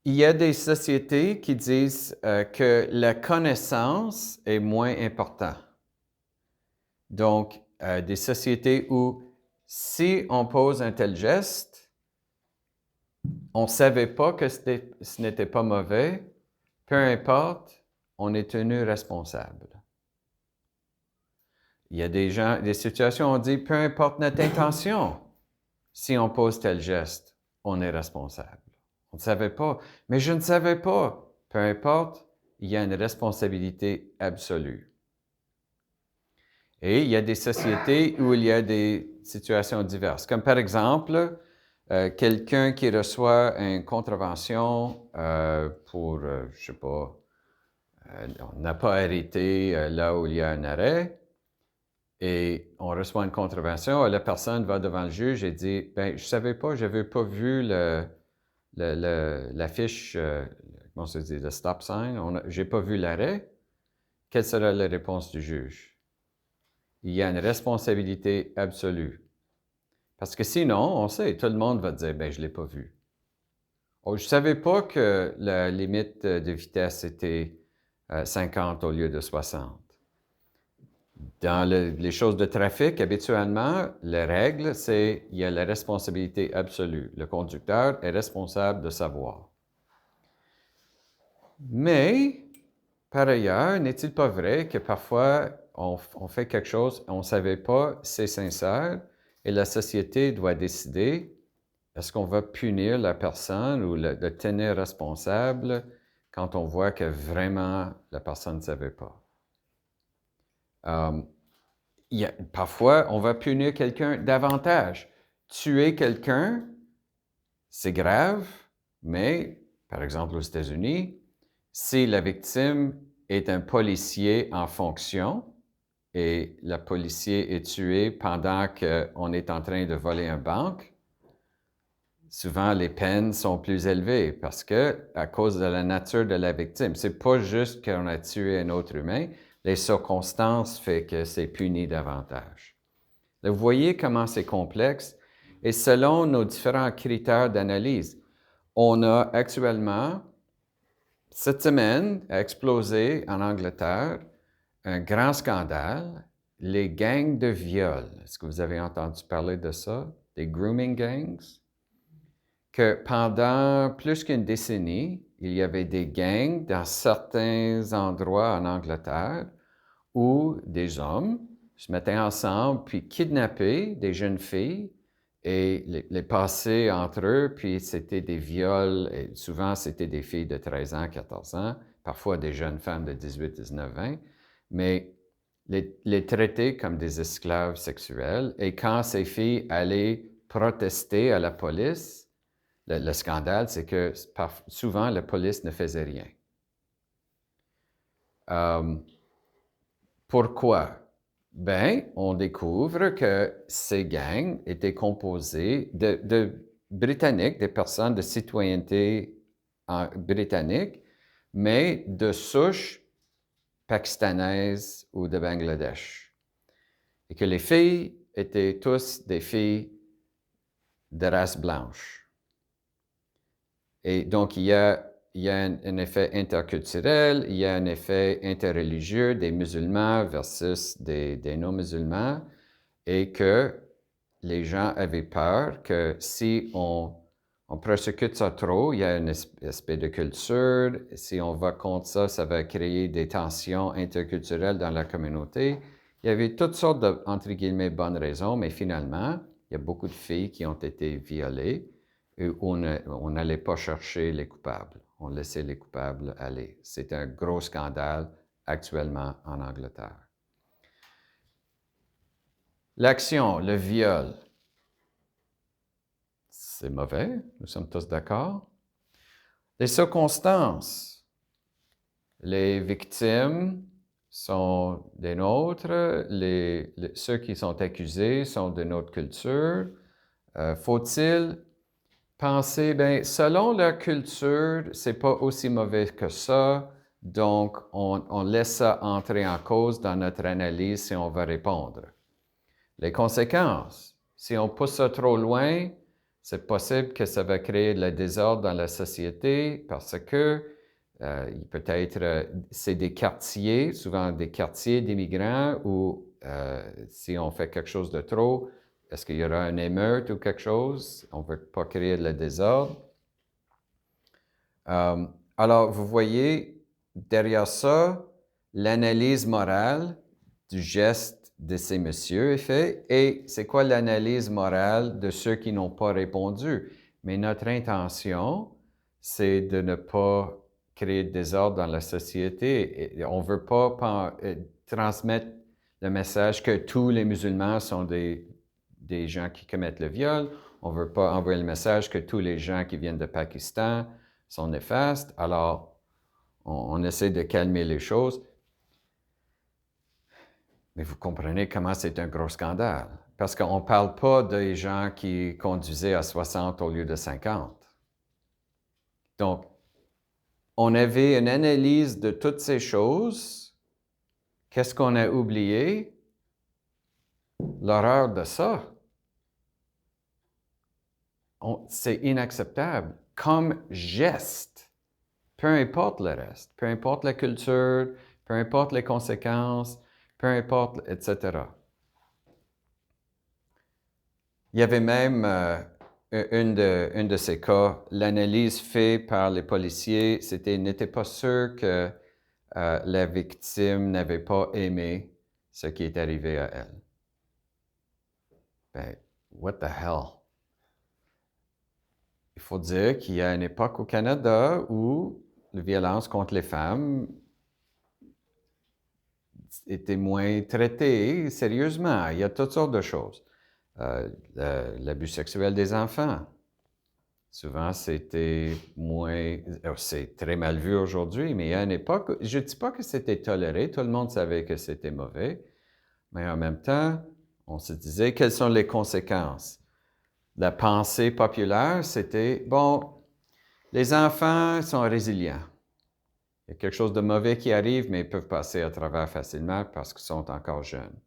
il y a des sociétés qui disent que la connaissance est moins importante. Donc, des sociétés où si on pose un tel geste, on ne savait pas que ce n'était pas mauvais, peu importe, on est tenu responsable. Il y a des situations où on dit, peu importe notre intention, si on pose tel geste, on est responsable. On ne savait pas, mais je ne savais pas. Peu importe, il y a une responsabilité absolue. Et il y a des sociétés où il y a des situations diverses. Comme par exemple, quelqu'un qui reçoit une contravention pour, je ne sais pas, on n'a pas arrêté là où il y a un arrêt, et on reçoit une contravention, et la personne va devant le juge et dit, « Ben, je ne savais pas, je n'avais pas vu l'affiche, comment ça se dit, le stop sign, je n'ai pas vu l'arrêt. » Quelle sera la réponse du juge? Il y a une responsabilité absolue. Parce que sinon, on sait, tout le monde va dire, « Ben, je ne l'ai pas vu. » Oh, je ne savais pas que la limite de vitesse était 50 au lieu de 60. Dans les choses de trafic, habituellement, la règle, c'est qu'il y a la responsabilité absolue. Le conducteur est responsable de savoir. Mais, par ailleurs, n'est-il pas vrai que parfois, on fait quelque chose, on ne savait pas, c'est sincère, et la société doit décider, est-ce qu'on va punir la personne ou le tenir responsable quand on voit que vraiment la personne ne savait pas? Parfois, on va punir quelqu'un davantage. Tuer quelqu'un, c'est grave, mais, par exemple aux États-Unis, si la victime est un policier en fonction et le policier est tué pendant qu'on est en train de voler une banque, souvent les peines sont plus élevées parce que, à cause de la nature de la victime, c'est pas juste qu'on a tué un autre humain, les circonstances font que c'est puni davantage. Vous voyez comment c'est complexe et selon nos différents critères d'analyse, on a actuellement, cette semaine, a explosé en Angleterre un grand scandale, les gangs de viol. Est-ce que vous avez entendu parler de ça? Des grooming gangs? Que pendant plus qu'une décennie, il y avait des gangs dans certains endroits en Angleterre où des hommes se mettaient ensemble puis kidnappaient des jeunes filles et les passaient entre eux, puis c'était des viols, et souvent c'était des filles de 13 ans, 14 ans, parfois des jeunes femmes de 18, 19, 20, mais les traitaient comme des esclaves sexuels. Et quand ces filles allaient protester à la police, le scandale, c'est que souvent la police ne faisait rien. Pourquoi? Ben, on découvre que ces gangs étaient composés de Britanniques, des personnes de citoyenneté britannique, mais de souche pakistanaise ou de Bangladesh. Et que les filles étaient tous des filles de race blanche. Et donc, il y a un effet interculturel, il y a un effet interreligieux des musulmans versus des non-musulmans, et que les gens avaient peur que si on persécute ça trop, il y a un aspect de culture, si on va contre ça, ça va créer des tensions interculturelles dans la communauté. Il y avait toutes sortes de, entre guillemets, bonnes raisons, mais finalement, il y a beaucoup de filles qui ont été violées, et on n'allait pas chercher les coupables. On laissait les coupables aller. C'est un gros scandale actuellement en Angleterre. L'action, le viol, c'est mauvais, nous sommes tous d'accord. Les circonstances, les victimes sont des nôtres, ceux qui sont accusés sont de notre culture. Faut-il penser, bien, selon leur culture, c'est pas aussi mauvais que ça, donc on laisse ça entrer en cause dans notre analyse si on va répondre. Les conséquences, si on pousse ça trop loin, c'est possible que ça va créer le désordre dans la société parce que c'est des quartiers, souvent des quartiers d'immigrants où si on fait quelque chose de trop, est-ce qu'il y aura une émeute ou quelque chose? On ne veut pas créer le désordre. Alors, vous voyez, derrière ça, l'analyse morale du geste de ces messieurs est faite. Et c'est quoi l'analyse morale de ceux qui n'ont pas répondu? Mais notre intention, c'est de ne pas créer de désordre dans la société. Et on ne veut pas transmettre le message que tous les musulmans sont des gens qui commettent le viol. On ne veut pas envoyer le message que tous les gens qui viennent de Pakistan sont néfastes. Alors, on essaie de calmer les choses. Mais vous comprenez comment c'est un gros scandale. Parce qu'on ne parle pas des gens qui conduisaient à 60 au lieu de 50. Donc, on avait une analyse de toutes ces choses. Qu'est-ce qu'on a oublié? L'horreur de ça. C'est inacceptable. Comme geste, peu importe le reste, peu importe la culture, peu importe les conséquences, peu importe, etc. Il y avait même une de ces cas, l'analyse faite par les policiers, n'était pas sûr que la victime n'avait pas aimé ce qui est arrivé à elle. Ben, what the hell? Il faut dire qu'il y a une époque au Canada où la violence contre les femmes était moins traitée sérieusement. Il y a toutes sortes de choses. L'abus sexuel des enfants. Souvent, c'était moins... C'est très mal vu aujourd'hui, mais à une époque, je ne dis pas que c'était toléré, tout le monde savait que c'était mauvais, mais en même temps, on se disait quelles sont les conséquences. La pensée populaire, c'était, bon, les enfants sont résilients. Il y a quelque chose de mauvais qui arrive, mais ils peuvent passer à travers facilement parce qu'ils sont encore jeunes.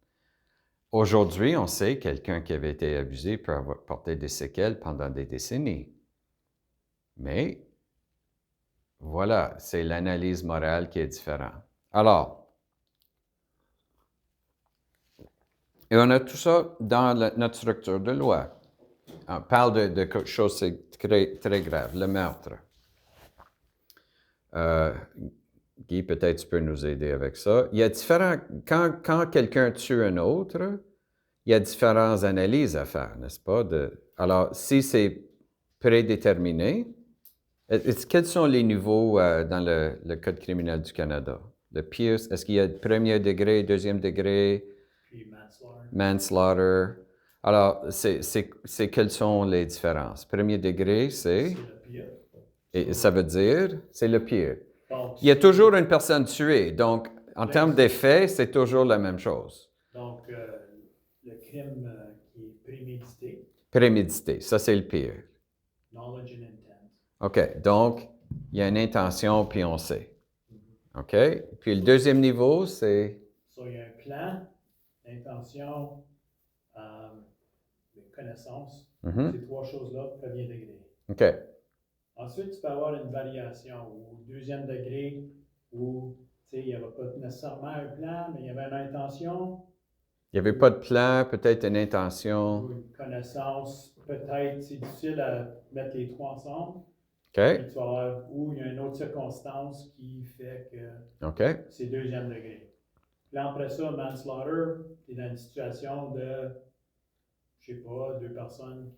Aujourd'hui, on sait que quelqu'un qui avait été abusé peut porter des séquelles pendant des décennies. Mais voilà, c'est l'analyse morale qui est différente. Alors, et on a tout ça dans notre structure de loi. On parle de quelque chose très, très grave, le meurtre. Guy, peut-être tu peux nous aider avec ça. Il y a quand quelqu'un tue un autre, il y a différentes analyses à faire, n'est-ce pas? Alors, si c'est prédéterminé, quels sont les niveaux dans le Code criminel du Canada? Le pire, est-ce qu'il y a premier degré, deuxième degré? Puis manslaughter. Manslaughter. Alors, quelles sont les différences? Premier degré, C'est le pire. Et ça veut dire, c'est le pire. Donc, Il y a toujours une personne tuée. Donc, en termes Exact. d'effet, c'est toujours la même chose. Donc, le crime qui est prémédité, Prémédité, ça c'est le pire. knowledge and intent. OK, donc, il y a une intention, puis on sait. OK? Puis le deuxième niveau, c'est... So, il y a un plan, intention, connaissance. Ces trois choses-là, premier degré. OK. Ensuite, tu peux avoir une variation au deuxième degré où il n'y avait pas nécessairement un plan, mais il y avait une intention. Il n'y avait pas de plan, peut-être une intention. Ou une connaissance, peut-être, c'est difficile à mettre les trois ensemble. OK. Puis tu vas avoir, ou il y a une autre circonstance qui fait que OK. c'est deuxième degré. Puis après ça, manslaughter, tu es dans une situation de, je sais pas, deux personnes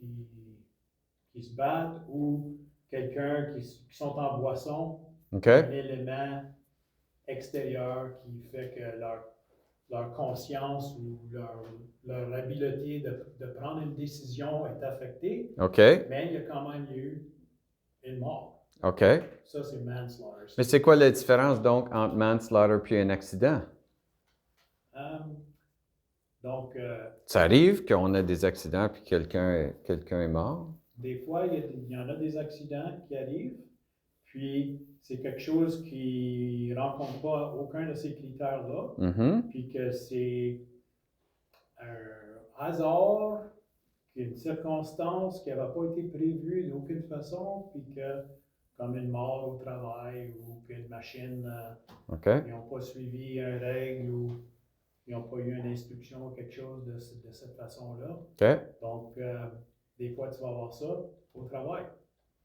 qui se battent ou quelqu'un qui sont en boisson, OK. un élément extérieur qui fait que leur conscience ou leur habileté de prendre une décision est affectée, OK. mais il y a quand même eu une mort. OK. Ça, c'est manslaughter. Mais c'est quoi la différence, donc, entre manslaughter puis un accident? Donc, Ça arrive qu'on a des accidents puis quelqu'un est mort? des fois, il y en a des accidents qui arrivent, puis c'est quelque chose qui ne rencontre pas aucun de ces critères-là, Mm-hmm. puis que c'est un hasard qu'une circonstance qui n'avait pas été prévue d'aucune façon, puis que, comme une mort au travail ou qu'une machine, OK? ils n'ont pas suivi une règle ou ils n'ont pas eu une instruction ou quelque chose de cette façon-là. OK? Donc, des fois, tu vas avoir ça au travail.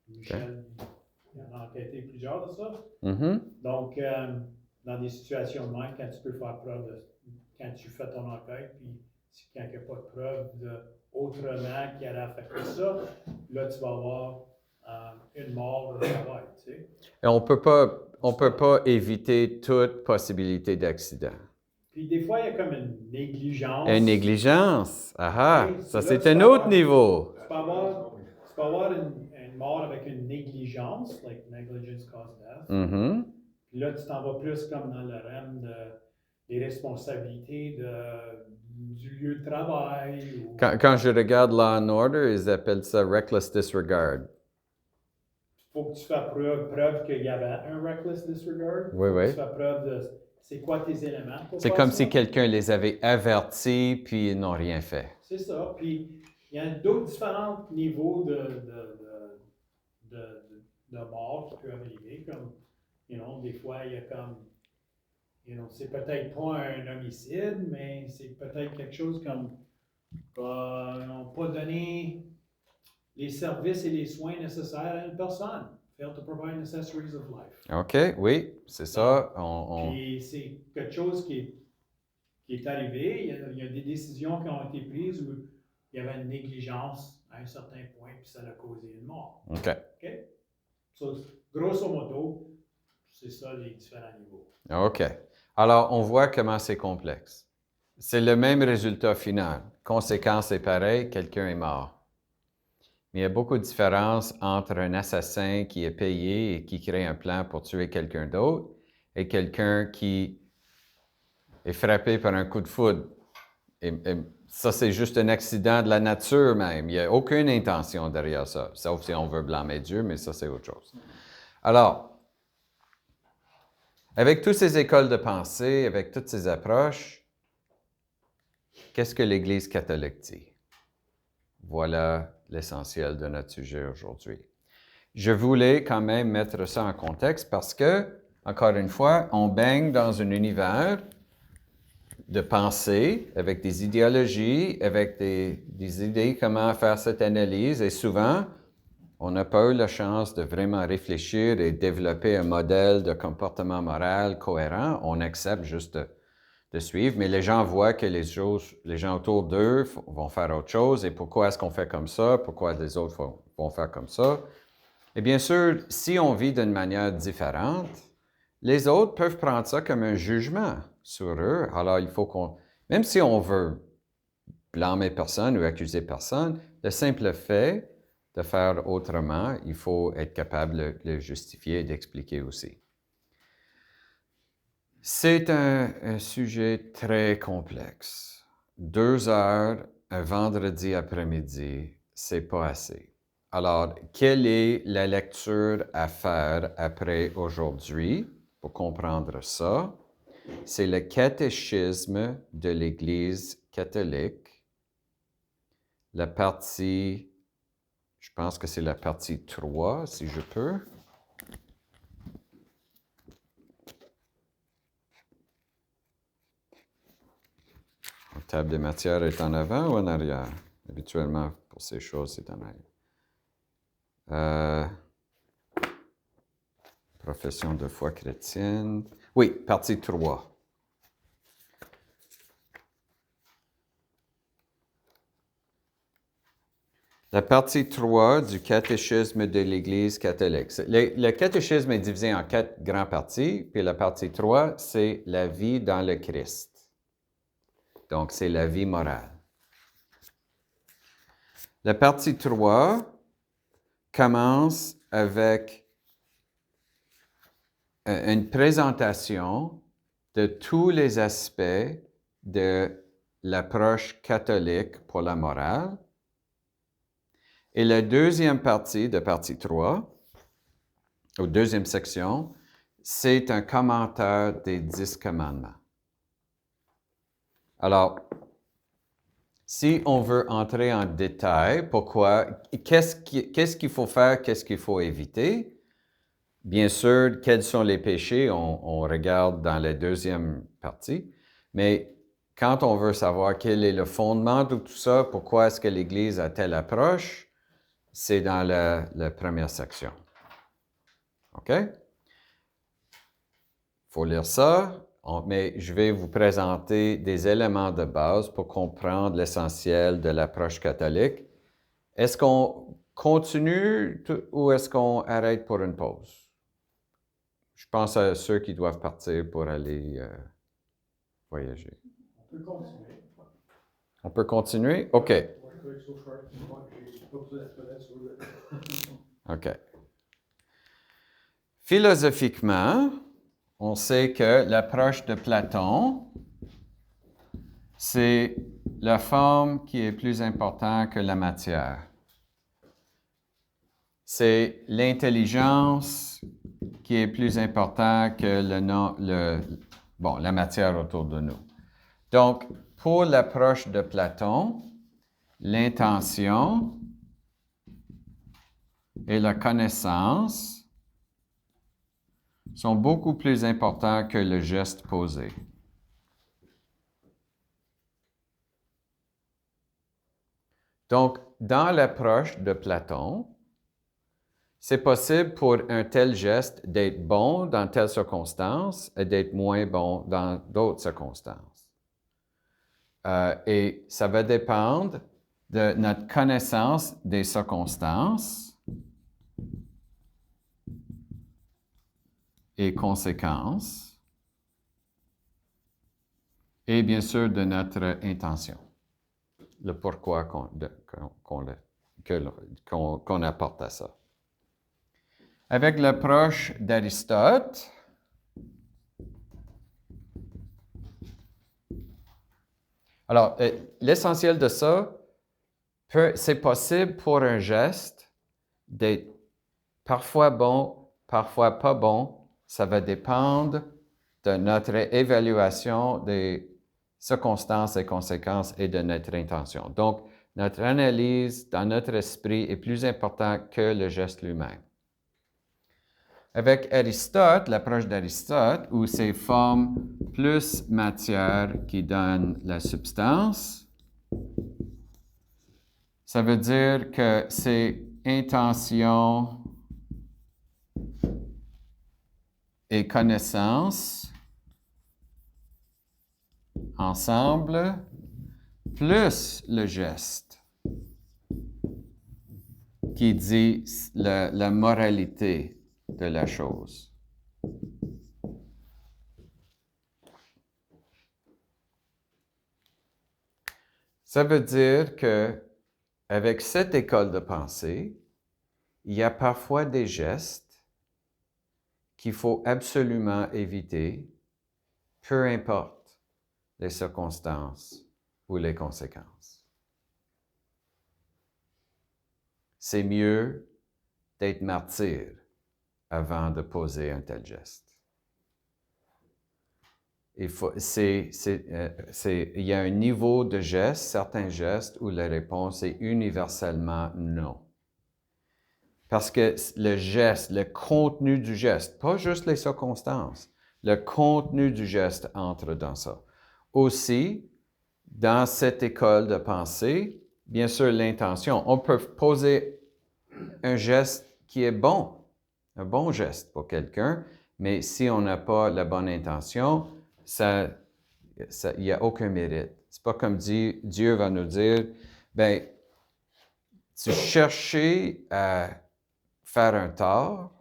Michel, il en a enquêté plusieurs de ça. Mhm. Donc, dans des situations de même, quand tu peux faire preuve de, quand tu fais ton enquête, puis quand il n'y a pas de preuve autrement qui aurait affecté ça, là, tu vas avoir une mort au travail, tu sais. Et on peut pas éviter toute possibilité d'accident. Puis des fois, il y a comme une négligence. Une négligence. Ah, Oui, ça là, c'est tu un peux autre avoir- niveau. Tu peux avoir une mort avec une négligence, like negligence cause death. Mhm. Puis là, tu t'en vas plus comme dans le realm des responsabilités du lieu de travail. Ou, Quand je regarde Law and Order, ils appellent ça reckless disregard. faut que tu fasses preuve qu'il y avait un reckless disregard. Oui, Faut oui. que tu fasses preuve de c'est quoi tes éléments pour C'est faire comme ça. si quelqu'un les avait avertis puis ils n'ont rien fait. C'est ça. Puis il y a d'autres différents niveaux de mort qui peuvent arriver. Comme, des fois, il y a comme, c'est peut-être pas un homicide, mais c'est peut-être quelque chose comme, n'ont pas donné les services et les soins nécessaires à une personne. Fail to provide necessaries of life. OK, oui, c'est ça. Puis c'est quelque chose qui est arrivé. Il y a des décisions qui ont été prises où il y avait une négligence à un certain point, puis ça a causé une mort. OK. OK? So, grosso modo, c'est ça les différents niveaux. OK. Alors, on voit comment c'est complexe. C'est le même résultat final. Conséquence est pareille, quelqu'un est mort. Mais il y a beaucoup de différences entre un assassin qui est payé et qui crée un plan pour tuer quelqu'un d'autre et quelqu'un qui est frappé par un coup de foudre. Et ça, c'est juste un accident de la nature même. Il n'y a aucune intention derrière ça, sauf si on veut blâmer Dieu, mais ça, c'est autre chose. Alors, avec toutes ces écoles de pensée, avec toutes ces approches, qu'est-ce que l'Église catholique dit? Voilà l'essentiel de notre sujet aujourd'hui. Je voulais quand même mettre ça en contexte parce que, encore une fois, on baigne dans un univers de pensée, avec des idéologies, avec des idées comment faire cette analyse, et souvent, on n'a pas eu la chance de vraiment réfléchir et développer un modèle de comportement moral cohérent. On accepte juste de suivre, mais les gens voient que les gens autour d'eux vont faire autre chose, et pourquoi est-ce qu'on fait comme ça? Pourquoi les autres vont faire comme ça? Et bien sûr, si on vit d'une manière différente, les autres peuvent prendre ça comme un jugement sur eux. Alors, il faut même si on veut blâmer personne ou accuser personne, le simple fait de faire autrement, il faut être capable de le justifier et d'expliquer aussi. C'est un sujet très complexe. 2 heures, un vendredi après-midi, c'est pas assez. Alors, quelle est la lecture à faire après aujourd'hui pour comprendre ça? C'est le catéchisme de l'Église catholique, la partie, je pense que c'est la partie 3, si je peux. La table de matière est en avant ou en arrière? Habituellement, pour ces choses, c'est en arrière. Profession de foi chrétienne. Oui, partie 3. La partie 3 du catéchisme de l'Église catholique. Le catéchisme est divisé en 4 grandes parties, puis la partie 3, c'est la vie dans le Christ. Donc, c'est la vie morale. La partie 3 commence avec une présentation de tous les aspects de l'approche catholique pour la morale. Et la deuxième partie de partie 3, ou deuxième section, c'est un commentaire des 10 commandements. Alors, Si on veut entrer en détail, pourquoi, qu'est-ce qu'il faut faire, qu'est-ce qu'il faut éviter? Bien sûr, quels sont les péchés, on regarde dans la deuxième partie, mais quand on veut savoir quel est le fondement de tout ça, pourquoi est-ce que l'Église a telle approche, c'est dans la première section. OK? Il faut lire ça, mais je vais vous présenter des éléments de base pour comprendre l'essentiel de l'approche catholique. Est-ce qu'on continue ou est-ce qu'on arrête pour une pause? Je pense à ceux qui doivent partir pour aller voyager. On peut continuer. On peut continuer? OK. OK. Philosophiquement, on sait que l'approche de Platon, c'est la forme qui est plus importante que la matière. C'est l'intelligence qui est plus importante que la matière autour de nous. Donc, pour l'approche de Platon, l'intention et la connaissance sont beaucoup plus importants que le geste posé. Donc, dans l'approche de Platon, c'est possible pour un tel geste d'être bon dans telle circonstance et d'être moins bon dans d'autres circonstances. Et ça va dépendre de notre connaissance des circonstances et conséquences, et bien sûr de notre intention, le pourquoi qu'on apporte à ça. Avec l'approche d'Aristote, alors, l'essentiel de ça, c'est possible pour un geste d'être parfois bon, parfois pas bon. Ça va dépendre de notre évaluation des circonstances et conséquences et de notre intention. Donc, notre analyse dans notre esprit est plus importante que le geste lui-même. Avec Aristote, l'approche d'Aristote, où c'est forme plus matière qui donne la substance, ça veut dire que c'est intention et connaissance ensemble, plus le geste qui dit la moralité de la chose. Ça veut dire que avec cette école de pensée, il y a parfois des gestes qu'il faut absolument éviter, peu importe les circonstances ou les conséquences. C'est mieux d'être martyr avant de poser un tel geste. Il y a un niveau de geste, certains gestes, où la réponse est universellement non. Parce que le geste, le contenu du geste, pas juste les circonstances, le contenu du geste entre dans ça. Aussi, dans cette école de pensée, bien sûr, l'intention. On peut poser un geste qui est bon, un bon geste pour quelqu'un, mais si on n'a pas la bonne intention, il n'y a aucun mérite. C'est pas comme Dieu va nous dire, ben, tu cherchais à faire un tort,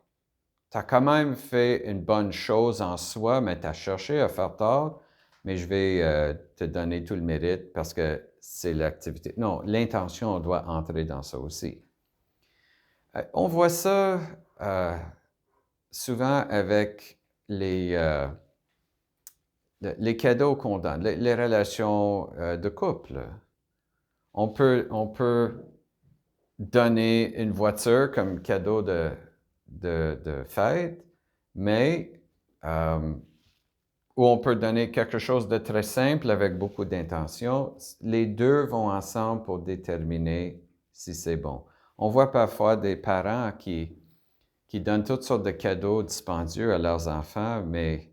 tu as quand même fait une bonne chose en soi, mais tu as cherché à faire tort, mais je vais te donner tout le mérite parce que c'est l'activité. Non, l'intention doit entrer dans ça aussi. On voit ça souvent avec les cadeaux qu'on donne, les relations de couple. On peut donner une voiture comme cadeau de fête, mais ou on peut donner quelque chose de très simple avec beaucoup d'intention. Les deux vont ensemble pour déterminer si c'est bon. On voit parfois des parents qui donnent toutes sortes de cadeaux dispendieux à leurs enfants, mais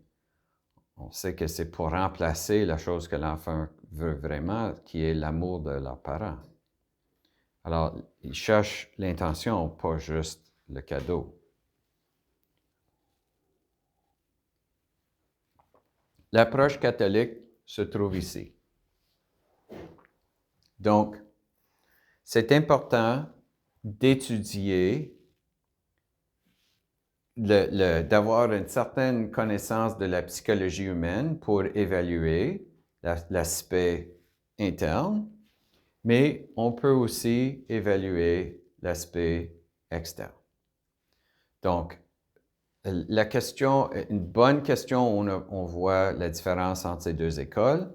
on sait que c'est pour remplacer la chose que l'enfant veut vraiment, qui est l'amour de leurs parents. Alors, ils cherchent l'intention, pas juste le cadeau. L'approche catholique se trouve ici. Donc, c'est important d'étudier, d'avoir une certaine connaissance de la psychologie humaine pour évaluer l'aspect interne, mais on peut aussi évaluer l'aspect externe. Donc, la question, une bonne question, on voit la différence entre ces deux écoles.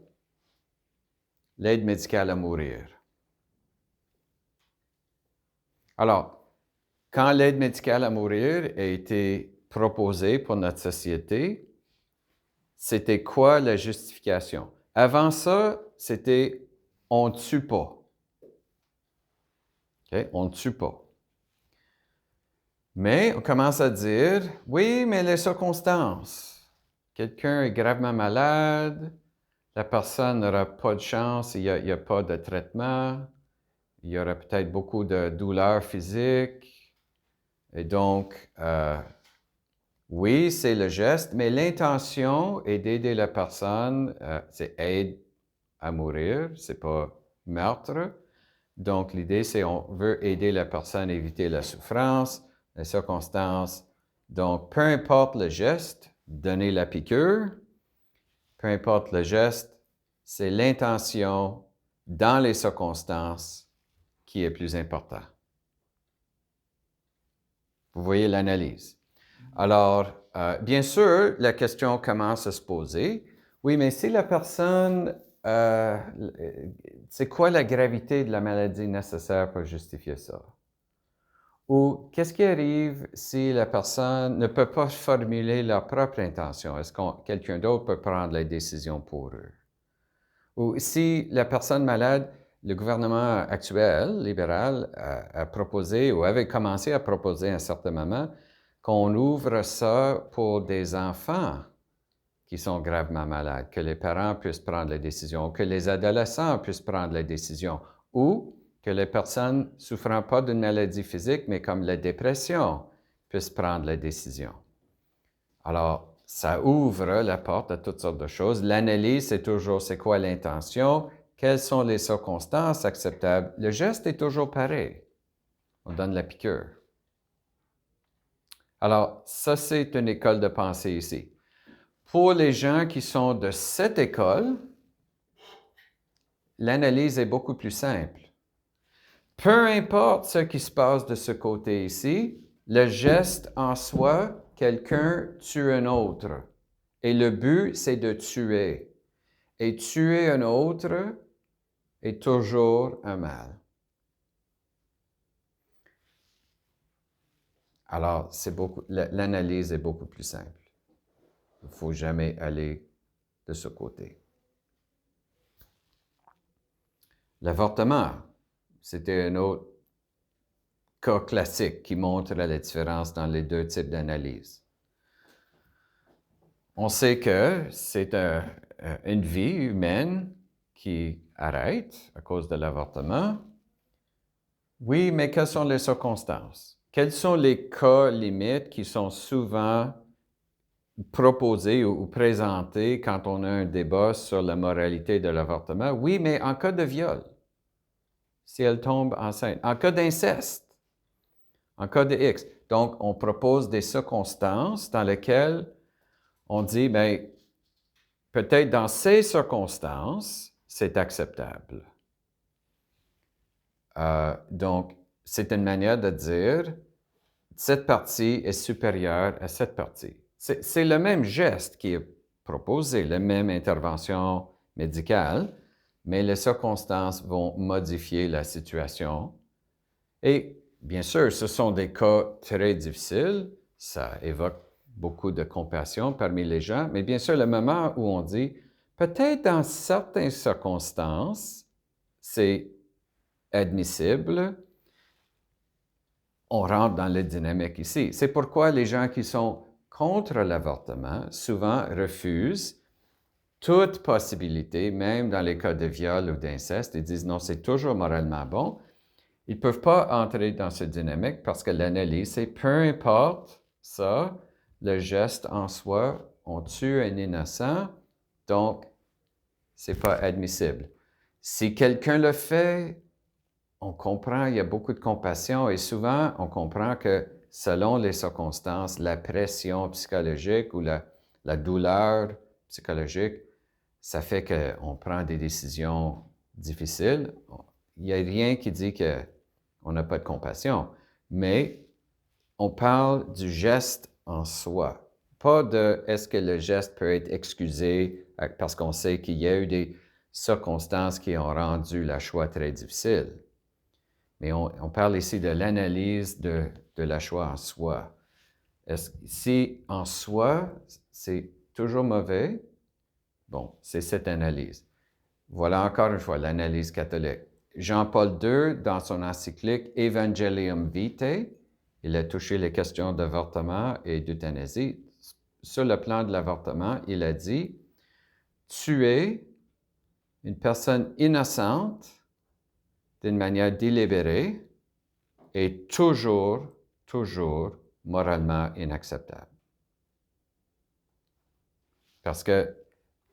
L'aide médicale à mourir. Alors, quand l'aide médicale à mourir a été proposée pour notre société, c'était quoi la justification? Avant ça, c'était « on ne tue pas ». Okay? On ne tue pas. Mais on commence à dire « oui, mais les circonstances. Quelqu'un est gravement malade, la personne n'aura pas de chance, il n'y a pas de traitement, il y aura peut-être beaucoup de douleurs physiques. Et donc, oui, c'est le geste, mais l'intention est d'aider la personne, c'est aide à mourir, c'est pas meurtre. Donc, l'idée, c'est on veut aider la personne à éviter la souffrance, les circonstances. Donc, peu importe le geste, donner la piqûre, peu importe le geste, c'est l'intention dans les circonstances qui est plus important. Vous voyez l'analyse. Alors, bien sûr, la question commence à se poser. Oui, mais si la personne, c'est quoi la gravité de la maladie nécessaire pour justifier ça? Ou qu'est-ce qui arrive si la personne ne peut pas formuler leur propre intention? Est-ce que quelqu'un d'autre peut prendre la décision pour eux? Ou si la personne malade, le gouvernement actuel, libéral, a proposé ou avait commencé à proposer à un certain moment qu'on ouvre ça pour des enfants qui sont gravement malades, que les parents puissent prendre la décision, que les adolescents puissent prendre la décision, ou que les personnes souffrant pas d'une maladie physique, mais comme la dépression, puissent prendre la décision. Alors, ça ouvre la porte à toutes sortes de choses. L'analyse, c'est toujours c'est quoi l'intention, quelles sont les circonstances acceptables. Le geste est toujours pareil. On donne la piqûre. Alors, ça, c'est une école de pensée ici. Pour les gens qui sont de cette école, l'analyse est beaucoup plus simple. Peu importe ce qui se passe de ce côté ici, le geste en soi, quelqu'un tue un autre. Et le but, c'est de tuer. Et tuer un autre est toujours un mal. Alors, l'analyse est beaucoup plus simple. Il ne faut jamais aller de ce côté. L'avortement, c'était un autre cas classique qui montre la différence dans les deux types d'analyse. On sait que c'est une vie humaine qui arrête à cause de l'avortement. Oui, mais quelles sont les circonstances? Quels sont les cas limites qui sont souvent proposés ou présentés quand on a un débat sur la moralité de l'avortement? Oui, mais en cas de viol, si elle tombe enceinte, en cas d'inceste, en cas de X. Donc, on propose des circonstances dans lesquelles on dit, bien, peut-être dans ces circonstances, c'est acceptable. Donc, c'est une manière de dire, cette partie est supérieure à cette partie. C'est le même geste qui est proposé, la même intervention médicale, mais les circonstances vont modifier la situation. Et bien sûr, ce sont des cas très difficiles, ça évoque beaucoup de compassion parmi les gens, mais bien sûr, le moment où on dit, peut-être dans certaines circonstances, c'est admissible, on rentre dans la dynamique ici. C'est pourquoi les gens qui sont contre l'avortement souvent refusent toute possibilité, même dans les cas de viol ou d'inceste. Ils disent non, c'est toujours moralement bon. Ils ne peuvent pas entrer dans cette dynamique parce que l'analyse, c'est peu importe ça, le geste en soi, on tue un innocent, donc c'est pas admissible. Si quelqu'un le fait, on comprend, il y a beaucoup de compassion et souvent, on comprend que selon les circonstances, la pression psychologique ou la douleur psychologique, ça fait qu'on prend des décisions difficiles. Il n'y a rien qui dit qu'on n'a pas de compassion, mais on parle du geste en soi, pas de est-ce que le geste peut être excusé parce qu'on sait qu'il y a eu des circonstances qui ont rendu le choix très difficile. Mais on parle ici de l'analyse de la choix en soi. Si en soi, c'est toujours mauvais, bon, c'est cette analyse. Voilà encore une fois l'analyse catholique. Jean-Paul II, dans son encyclique Evangelium Vitae, il a touché les questions d'avortement et d'euthanasie. Sur le plan de l'avortement, il a dit « Tuer une personne innocente d'une manière délibérée est toujours moralement inacceptable. » Parce que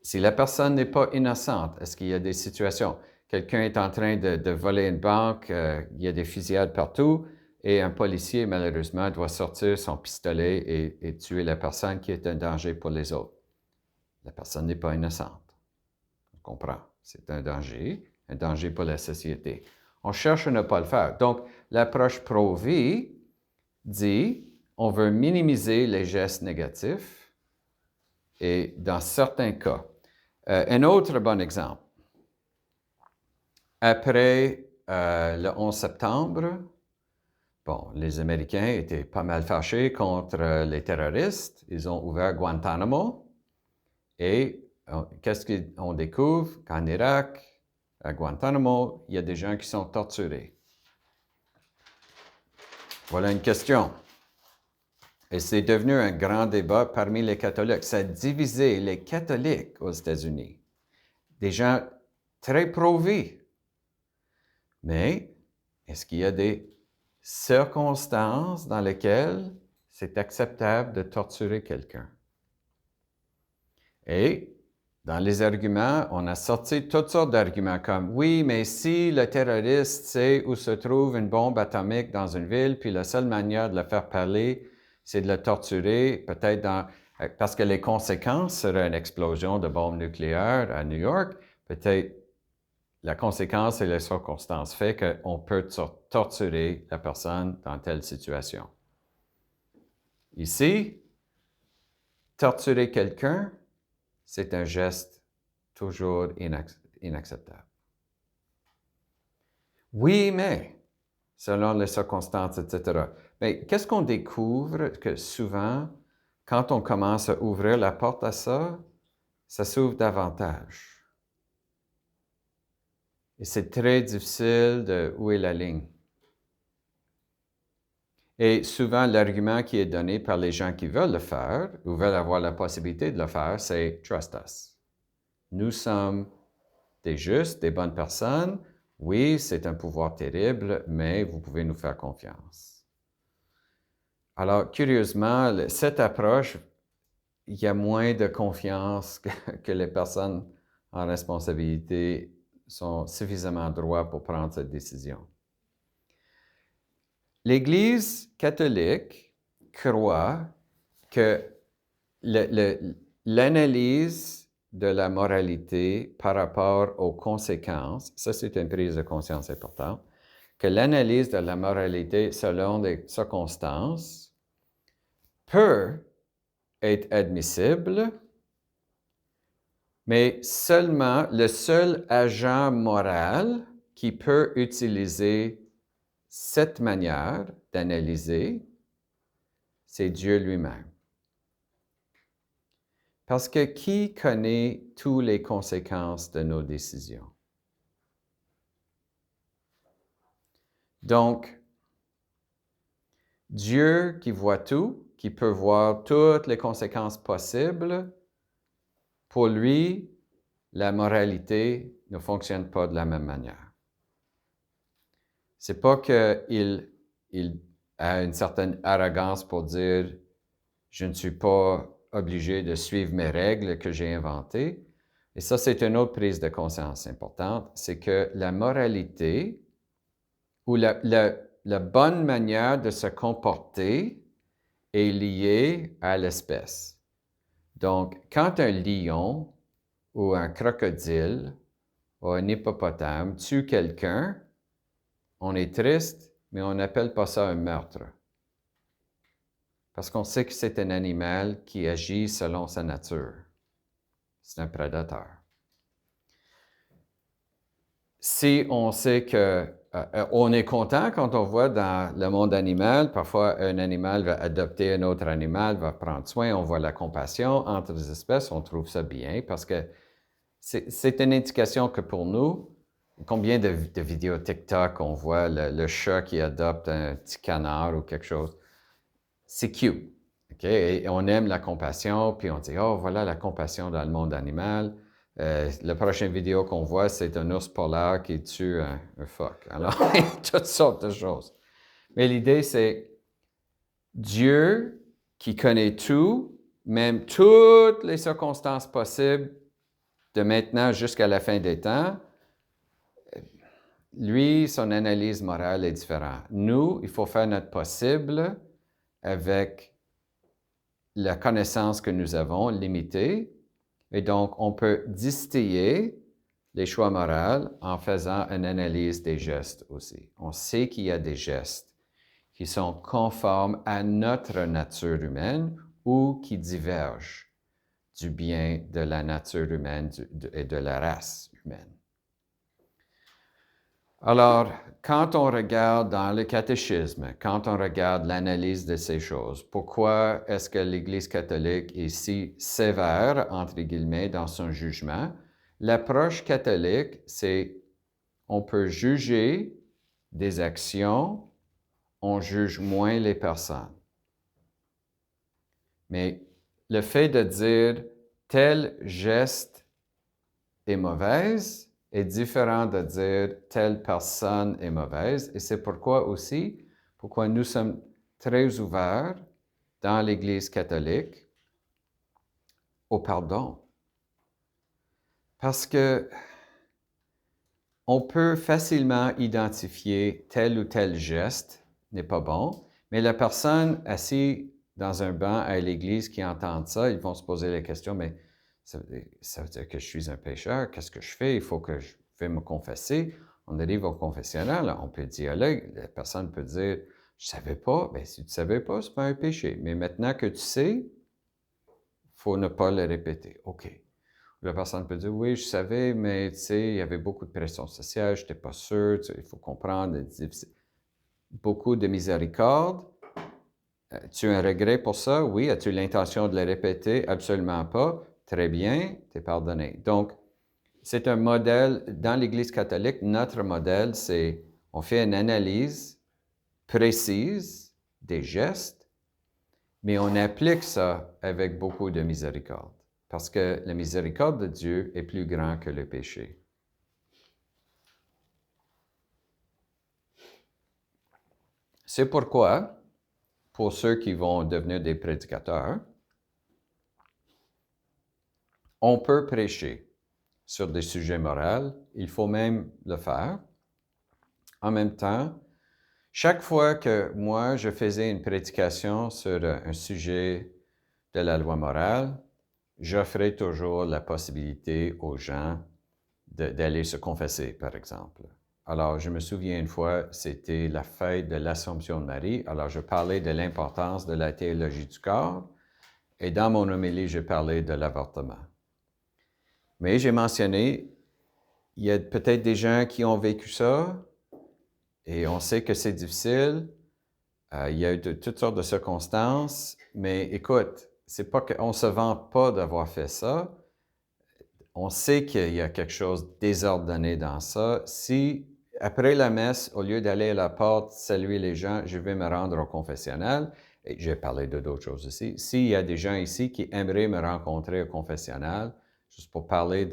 si la personne n'est pas innocente, est-ce qu'il y a des situations? Quelqu'un est en train de voler une banque, il y a des fusillades partout, et un policier, malheureusement, doit sortir son pistolet et tuer la personne qui est un danger pour les autres. La personne n'est pas innocente. On comprend. C'est un danger pour la société. On cherche à ne pas le faire. Donc, l'approche pro-vie dit, on veut minimiser les gestes négatifs, et dans certains cas, un autre bon exemple. Après le 11 septembre, bon, les Américains étaient pas mal fâchés contre les terroristes. Ils ont ouvert Guantanamo. Et qu'est-ce qu'on découvre? Qu'en Irak, à Guantanamo, il y a des gens qui sont torturés. Voilà une question. Et c'est devenu un grand débat parmi les catholiques. Ça a divisé les catholiques aux États-Unis. Des gens très pro-vie. Mais est-ce qu'il y a des circonstances dans lesquelles c'est acceptable de torturer quelqu'un? Et dans les arguments, on a sorti toutes sortes d'arguments comme « Oui, mais si le terroriste sait où se trouve une bombe atomique dans une ville, puis la seule manière de le faire parler, c'est de le torturer, peut-être parce que les conséquences seraient une explosion de bombe nucléaire à New York, peut-être la conséquence et les circonstances fait qu'on peut torturer la personne dans telle situation. » Ici, torturer quelqu'un, c'est un geste toujours inacceptable. Oui, mais, selon les circonstances, etc. Mais qu'est-ce qu'on découvre que souvent, quand on commence à ouvrir la porte à ça, ça s'ouvre davantage. Et c'est très difficile de où est la ligne. Et souvent, l'argument qui est donné par les gens qui veulent le faire, ou veulent avoir la possibilité de le faire, c'est « trust us ». Nous sommes des justes, des bonnes personnes. Oui, c'est un pouvoir terrible, mais vous pouvez nous faire confiance. Alors, curieusement, cette approche, il y a moins de confiance que les personnes en responsabilité sont suffisamment droits pour prendre cette décision. L'Église catholique croit que l'analyse de la moralité par rapport aux conséquences, ça c'est une prise de conscience importante, que l'analyse de la moralité selon les circonstances peut être admissible, mais seulement le seul agent moral qui peut utiliser cette manière d'analyser, c'est Dieu lui-même. Parce que qui connaît toutes les conséquences de nos décisions? Donc, Dieu qui voit tout, qui peut voir toutes les conséquences possibles, pour lui, la moralité ne fonctionne pas de la même manière. C'est pas qu'il a une certaine arrogance pour dire « je ne suis pas obligé de suivre mes règles que j'ai inventées ». Et ça, c'est une autre prise de conscience importante, c'est que la moralité ou la bonne manière de se comporter est liée à l'espèce. Donc, quand un lion ou un crocodile ou un hippopotame tue quelqu'un, on est triste, mais on n'appelle pas ça un meurtre. Parce qu'on sait que c'est un animal qui agit selon sa nature. C'est un prédateur. Si on sait on est content quand on voit dans le monde animal, parfois un animal va adopter un autre animal, va prendre soin, on voit la compassion entre les espèces, on trouve ça bien parce que c'est une indication que pour nous, combien de vidéos TikTok on voit le chat qui adopte un petit canard ou quelque chose, c'est cute. Okay? Et on aime la compassion, puis on dit « Oh, voilà la compassion dans le monde animal ». La prochaine vidéo qu'on voit, c'est un ours polaire qui tue un phoque. Alors, toutes sortes de choses. Mais l'idée, c'est Dieu qui connaît tout, même toutes les circonstances possibles, de maintenant jusqu'à la fin des temps, lui, son analyse morale est différente. Nous, il faut faire notre possible avec la connaissance que nous avons limitée, et donc on peut distiller les choix moraux en faisant une analyse des gestes aussi. On sait qu'il y a des gestes qui sont conformes à notre nature humaine ou qui divergent du bien de la nature humaine et de la race humaine. Alors, quand on regarde dans le catéchisme, quand on regarde l'analyse de ces choses, pourquoi est-ce que l'Église catholique est si sévère, entre guillemets, dans son jugement? L'approche catholique, c'est on peut juger des actions, on juge moins les personnes. Mais le fait de dire tel geste est mauvaise est différent de dire telle personne est mauvaise. Et c'est pourquoi nous sommes très ouverts dans l'Église catholique au pardon. Parce que on peut facilement identifier tel ou tel geste n'est pas bon, mais la personne assise dans un banc à l'Église qui entend ça, ils vont se poser la question, mais ça veut dire que je suis un pécheur, qu'est-ce que je fais? Il faut que je vais me confesser. On arrive au confessionnal, on peut dialoguer, la personne peut dire, je ne savais pas, bien si tu ne savais pas, ce n'est pas un péché. Mais maintenant que tu sais, il faut ne pas le répéter. OK. La personne peut dire, oui, je savais, mais tu sais, il y avait beaucoup de pression sociale, je n'étais pas sûr, il faut comprendre, beaucoup de miséricorde. As-tu un regret pour ça? Oui. As-tu l'intention de le répéter? Absolument pas. Très bien, tu es pardonné. Donc, c'est un modèle, dans l'Église catholique, notre modèle, c'est, on fait une analyse précise des gestes, mais on applique ça avec beaucoup de miséricorde. Parce que la miséricorde de Dieu est plus grande que le péché. C'est pourquoi, pour ceux qui vont devenir des prédicateurs, on peut prêcher sur des sujets moraux, il faut même le faire. En même temps, chaque fois que moi, je faisais une prédication sur un sujet de la loi morale, j'offrais toujours la possibilité aux gens d'aller se confesser, par exemple. Alors, je me souviens une fois, c'était la fête de l'Assomption de Marie. Alors, je parlais de l'importance de la théologie du corps et dans mon homélie, j'ai parlé de l'avortement. Mais j'ai mentionné, il y a peut-être des gens qui ont vécu ça et on sait que c'est difficile. Il y a eu toutes sortes de circonstances, mais écoute, c'est pas qu'on se vante pas d'avoir fait ça. On sait qu'il y a quelque chose de désordonné dans ça. Si, après la messe, au lieu d'aller à la porte, saluer les gens, je vais me rendre au confessionnal, et j'ai parlé de d'autres choses aussi. S'il y a des gens ici qui aimeraient me rencontrer au confessionnal, juste pour parler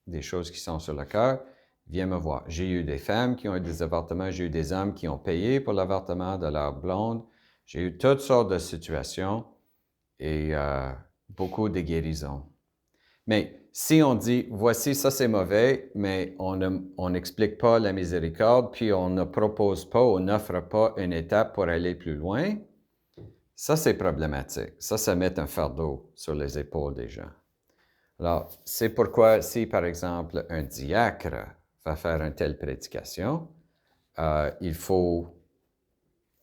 des choses qui sont sur le cœur, viens me voir. J'ai eu des femmes qui ont eu des avortements, j'ai eu des hommes qui ont payé pour l'avortement de leur blonde. J'ai eu toutes sortes de situations et beaucoup de guérisons. Mais si on dit, voici, ça c'est mauvais, mais on n'explique pas la miséricorde, puis on ne propose pas, on n'offre pas une étape pour aller plus loin, ça c'est problématique. Ça met un fardeau sur les épaules des gens. Alors, c'est pourquoi si, par exemple, un diacre va faire une telle prédication, il faut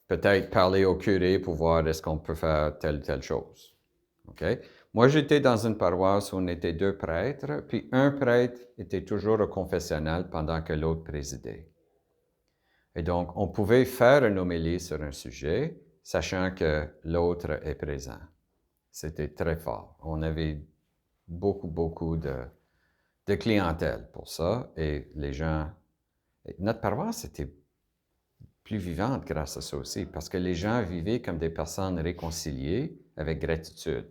peut-être parler au curé pour voir est-ce qu'on peut faire telle ou telle chose. OK? Moi, j'étais dans une paroisse où on était 2 prêtres, puis un prêtre était toujours au confessionnal pendant que l'autre présidait. Et donc, on pouvait faire une homélie sur un sujet, sachant que l'autre est présent. C'était très fort. On avait beaucoup de clientèle pour ça, et les gens... Notre paroisse était plus vivante grâce à ça aussi, parce que les gens vivaient comme des personnes réconciliées avec gratitude.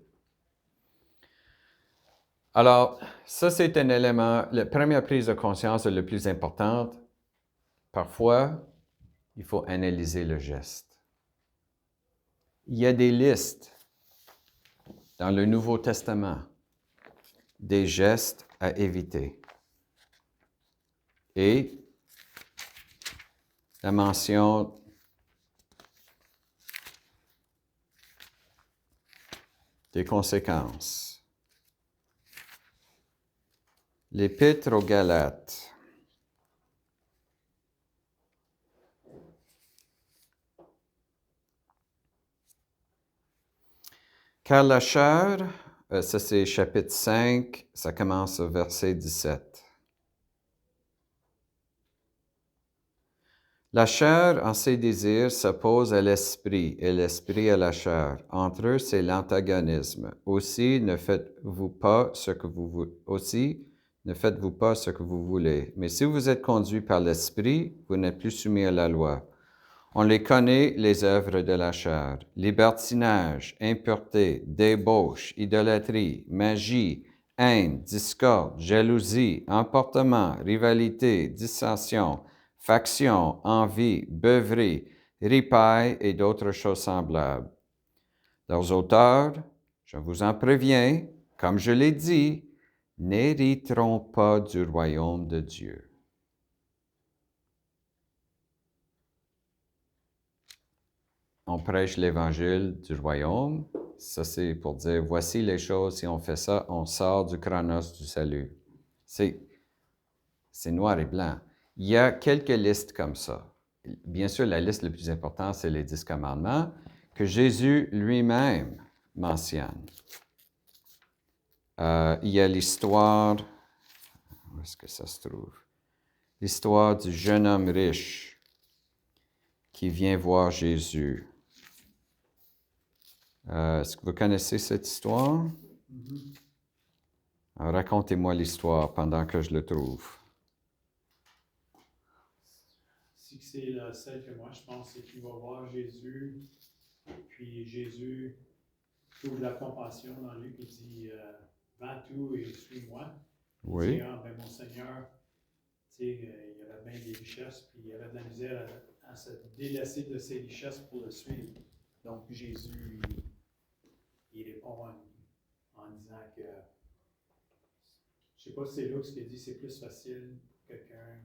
Alors, ça, c'est un élément, la première prise de conscience est la plus importante. Parfois, il faut analyser le geste. Il y a des listes dans le Nouveau Testament des gestes à éviter. Et la mention des conséquences. L'Épître aux Galates. Car la chair, ça c'est chapitre 5, ça commence au verset 17. La chair, en ses désirs, s'oppose à l'esprit, et l'esprit à la chair. Entre eux, c'est l'antagonisme. Aussi, ne faites-vous pas ce que vous voulez. Mais si vous êtes conduit par l'esprit, vous n'êtes plus soumis à la loi. On les connaît, les œuvres de la chair. Libertinage, impureté, débauche, idolâtrie, magie, haine, discorde, jalousie, emportement, rivalité, dissension, faction, envie, beuverie, ripaille et d'autres choses semblables. Leurs auteurs, je vous en préviens, comme je l'ai dit, n'hériteront pas du royaume de Dieu. On prêche l'évangile du royaume. Ça, c'est pour dire, voici les choses, si on fait ça, on sort du chronos du salut. C'est noir et blanc. Il y a quelques listes comme ça. Bien sûr, la liste la plus importante, c'est les 10 commandements que Jésus lui-même mentionne. Il y a l'histoire, où est-ce que ça se trouve? L'histoire du jeune homme riche qui vient voir Jésus. Est-ce que vous connaissez cette histoire? Mm-hmm. Alors, racontez-moi l'histoire pendant que je le trouve. Si c'est celle que moi je pense, c'est qu'il va voir Jésus, puis Jésus trouve la compassion dans lui, puis dit vends tout et suis-moi. Oui. Il dit ben mon Seigneur, il avait bien des richesses, puis il avait de la misère à se délaisser de ses richesses pour le suivre. Donc Jésus, il répond en disant que, je ne sais pas si c'est là ce qu'il dit, c'est plus facile pour quelqu'un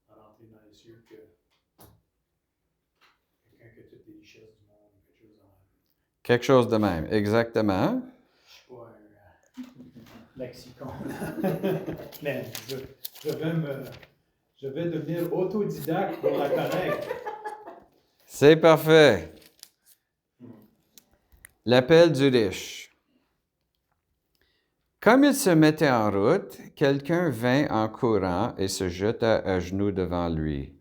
de rentrer dans les cieux que quelqu'un qui a toutes les richesses du monde, Quelque chose de même, exactement. Je ne suis pas un lexicon. Mais je vais devenir autodidacte pour la connaître. C'est parfait. L'appel du riche. Comme il se mettait en route, quelqu'un vint en courant et se jeta à genoux devant lui.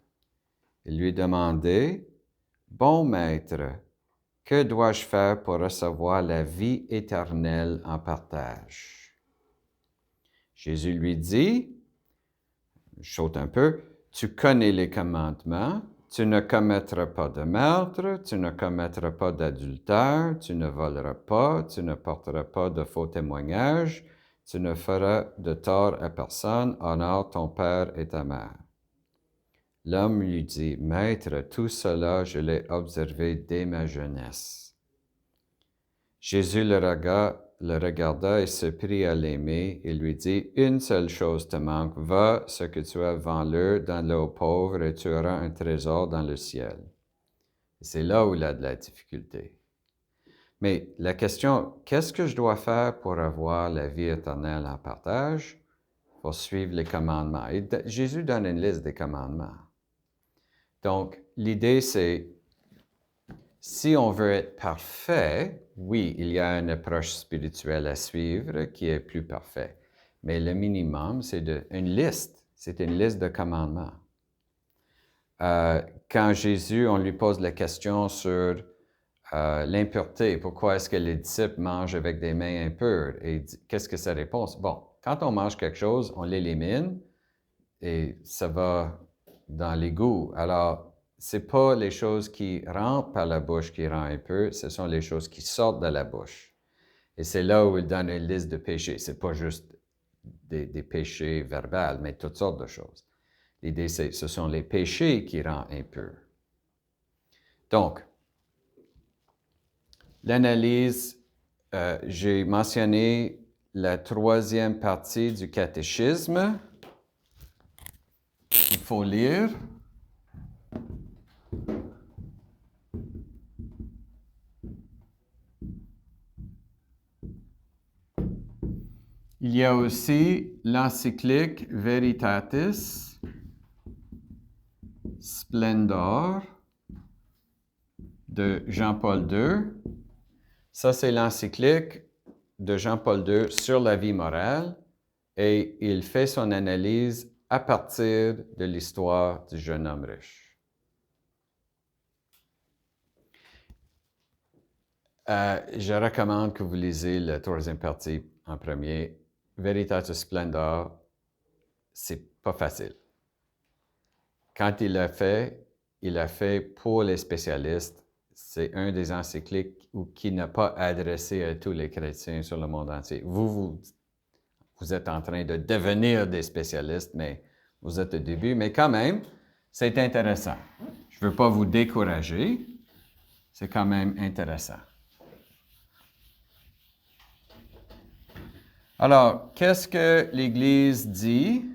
Il lui demandait, « Bon maître, Que dois-je faire pour recevoir la vie éternelle en partage? Jésus lui dit, je saute un peu, tu connais les commandements, tu ne commettras pas de meurtre, tu ne commettras pas d'adultère, tu ne voleras pas, tu ne porteras pas de faux témoignages, tu ne feras de tort à personne, honore ton père et ta mère. L'homme lui dit, Maître, tout cela je l'ai observé dès ma jeunesse. Jésus le regarda et se prit à l'aimer et lui dit, une seule chose te manque, va, ce que tu as, vends-le, donne-le aux pauvres et tu auras un trésor dans le ciel. C'est là où il a de la difficulté. Mais la question, qu'est-ce que je dois faire pour avoir la vie éternelle en partage? Pour suivre les commandements. Et Jésus donne une liste des commandements. Donc, l'idée, c'est, si on veut être parfait, oui, il y a une approche spirituelle à suivre qui est plus parfaite. Mais le minimum, c'est une liste. C'est une liste de commandements. Quand Jésus, on lui pose la question sur l'impureté, pourquoi est-ce que les disciples mangent avec des mains impures? Et qu'est-ce que sa réponse? Bon, quand on mange quelque chose, on l'élimine et ça va dans l'égout. Alors, ce n'est pas les choses qui rentrent par la bouche qui rendent impur, ce sont les choses qui sortent de la bouche. Et c'est là où il donne une liste de péchés. Ce n'est pas juste des péchés verbaux, mais toutes sortes de choses. L'idée, c'est ce sont les péchés qui rendent impurs. Donc, l'analyse, j'ai mentionné la troisième partie du catéchisme. Il faut lire. Il y a aussi l'encyclique Veritatis Splendor de Jean-Paul II. Ça, c'est l'encyclique de Jean-Paul II sur la vie morale et il fait son analyse à partir de l'histoire du jeune homme riche. Je recommande que vous lisez la troisième partie en premier. Veritatis Splendor, c'est pas facile. Quand il l'a fait pour les spécialistes. C'est un des encycliques qui n'a pas adressé à tous les chrétiens sur le monde entier. Vous êtes en train de devenir des spécialistes, mais vous êtes au début. Mais quand même, c'est intéressant. Je ne veux pas vous décourager. C'est quand même intéressant. Alors, qu'est-ce que l'Église dit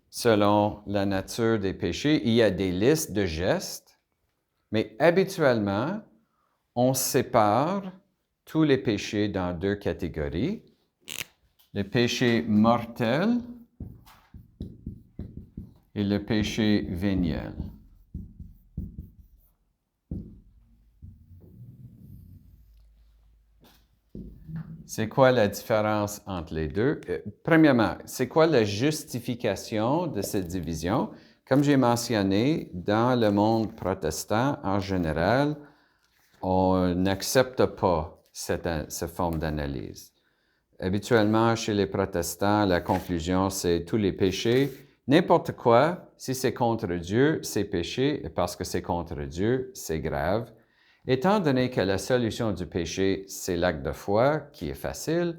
selon la nature des péchés? Il y a des listes de gestes, mais habituellement, on sépare tous les péchés dans deux catégories. Le péché mortel et le péché véniel. C'est quoi la différence entre les deux? Premièrement, c'est quoi la justification de cette division? Comme j'ai mentionné, dans le monde protestant, en général, on n'accepte pas cette forme d'analyse. Habituellement, chez les protestants, la conclusion, c'est tous les péchés, n'importe quoi, si c'est contre Dieu, c'est péché, et parce que c'est contre Dieu, c'est grave. Étant donné que la solution du péché, c'est l'acte de foi, qui est facile,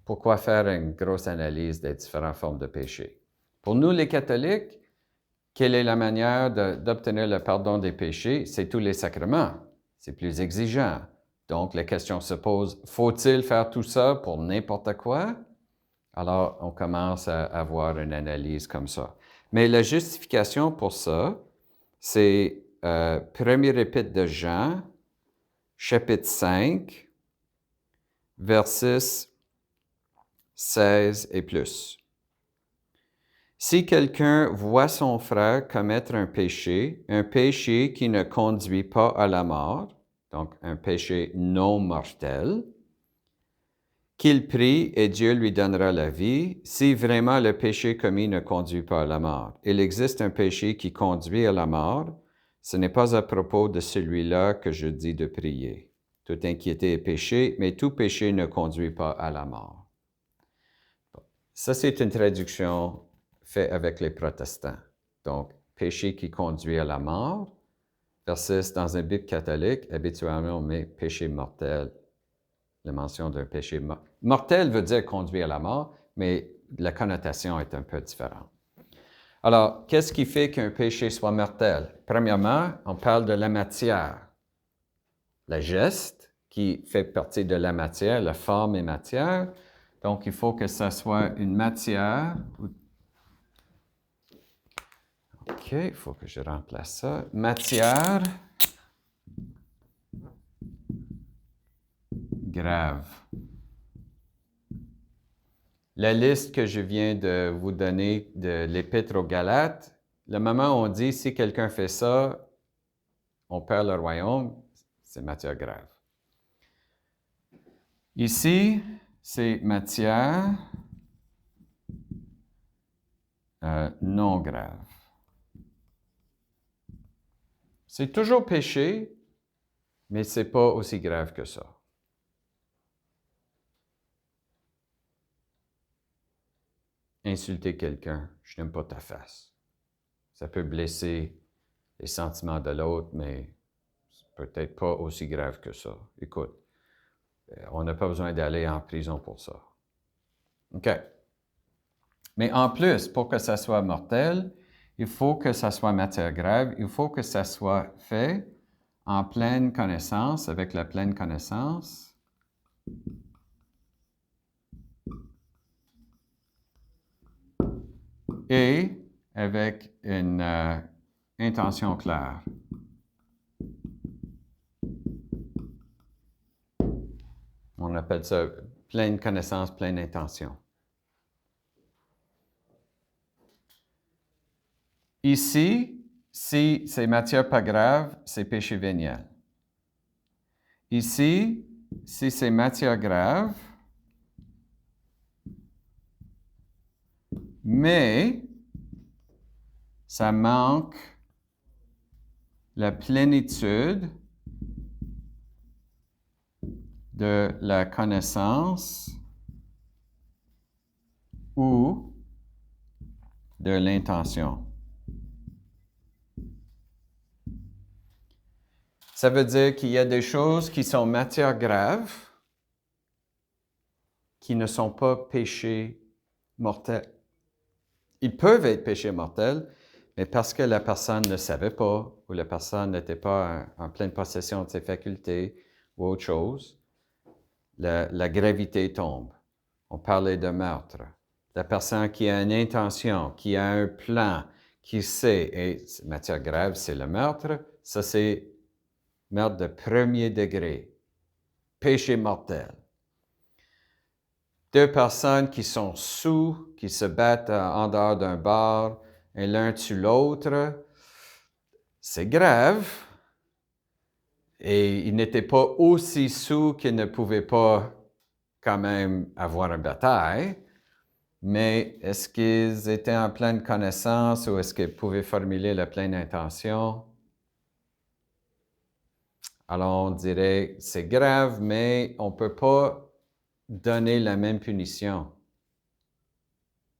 pourquoi faire une grosse analyse des différentes formes de péché? Pour nous, les catholiques, quelle est la manière d'obtenir le pardon des péchés? C'est tous les sacrements. C'est plus exigeant. Donc, la question se pose, faut-il faire tout ça pour n'importe quoi? Alors, on commence à avoir une analyse comme ça. Mais la justification pour ça, c'est premier épître de Jean, chapitre 5, versets 16 et plus. Si quelqu'un voit son frère commettre un péché qui ne conduit pas à la mort, donc un péché non mortel, qu'il prie et Dieu lui donnera la vie, si vraiment le péché commis ne conduit pas à la mort. Il existe un péché qui conduit à la mort, Ce n'est pas à propos de celui-là que je dis de prier. Toute inquiétude est péché, mais tout péché ne conduit pas à la mort. Bon. Ça, c'est une traduction faite avec les protestants. Donc, péché qui conduit à la mort, versus dans un Bible catholique, habituellement, on met péché mortel. La mention d'un péché mortel veut dire conduit à la mort, mais la connotation est un peu différente. Alors, qu'est-ce qui fait qu'un péché soit mortel? Premièrement, on parle de la matière. Le geste qui fait partie de la matière, la forme et matière. Donc, il faut que ça soit une matière. OK, il faut que je remplace ça. Matière grave. La liste que je viens de vous donner de l'Épître aux Galates, le moment où on dit si quelqu'un fait ça, on perd le royaume, c'est matière grave. Ici, c'est matière non grave. C'est toujours péché, mais ce n'est pas aussi grave que ça. Insulter quelqu'un, je n'aime pas ta face. Ça peut blesser les sentiments de l'autre, mais c'est peut-être pas aussi grave que ça. Écoute, on n'a pas besoin d'aller en prison pour ça. OK. Mais en plus, pour que ça soit mortel, il faut que ça soit matière grave, il faut que ça soit fait en pleine connaissance, avec la pleine connaissance. Et avec une intention claire. On appelle ça pleine connaissance, pleine intention. Ici, si c'est matière pas grave, c'est péché véniel. Ici, si c'est matière grave, mais ça manque la plénitude de la connaissance ou de l'intention. Ça veut dire qu'il y a des choses qui sont matière grave, qui ne sont pas péchés mortels. Ils peuvent être péchés mortels, mais parce que la personne ne savait pas, ou la personne n'était pas en pleine possession de ses facultés, ou autre chose, la gravité tombe. On parlait de meurtre. La personne qui a une intention, qui a un plan, qui sait, et matière grave, c'est le meurtre, ça c'est meurtre de premier degré, péché mortel. Deux personnes qui sont sous, qui se battent en dehors d'un bar, et l'un tue l'autre, c'est grave. Et ils n'étaient pas aussi sous qu'ils ne pouvaient pas quand même avoir une bataille. Mais est-ce qu'ils étaient en pleine connaissance ou est-ce qu'ils pouvaient formuler la pleine intention? Alors, on dirait, c'est grave, mais on ne peut pas donner la même punition.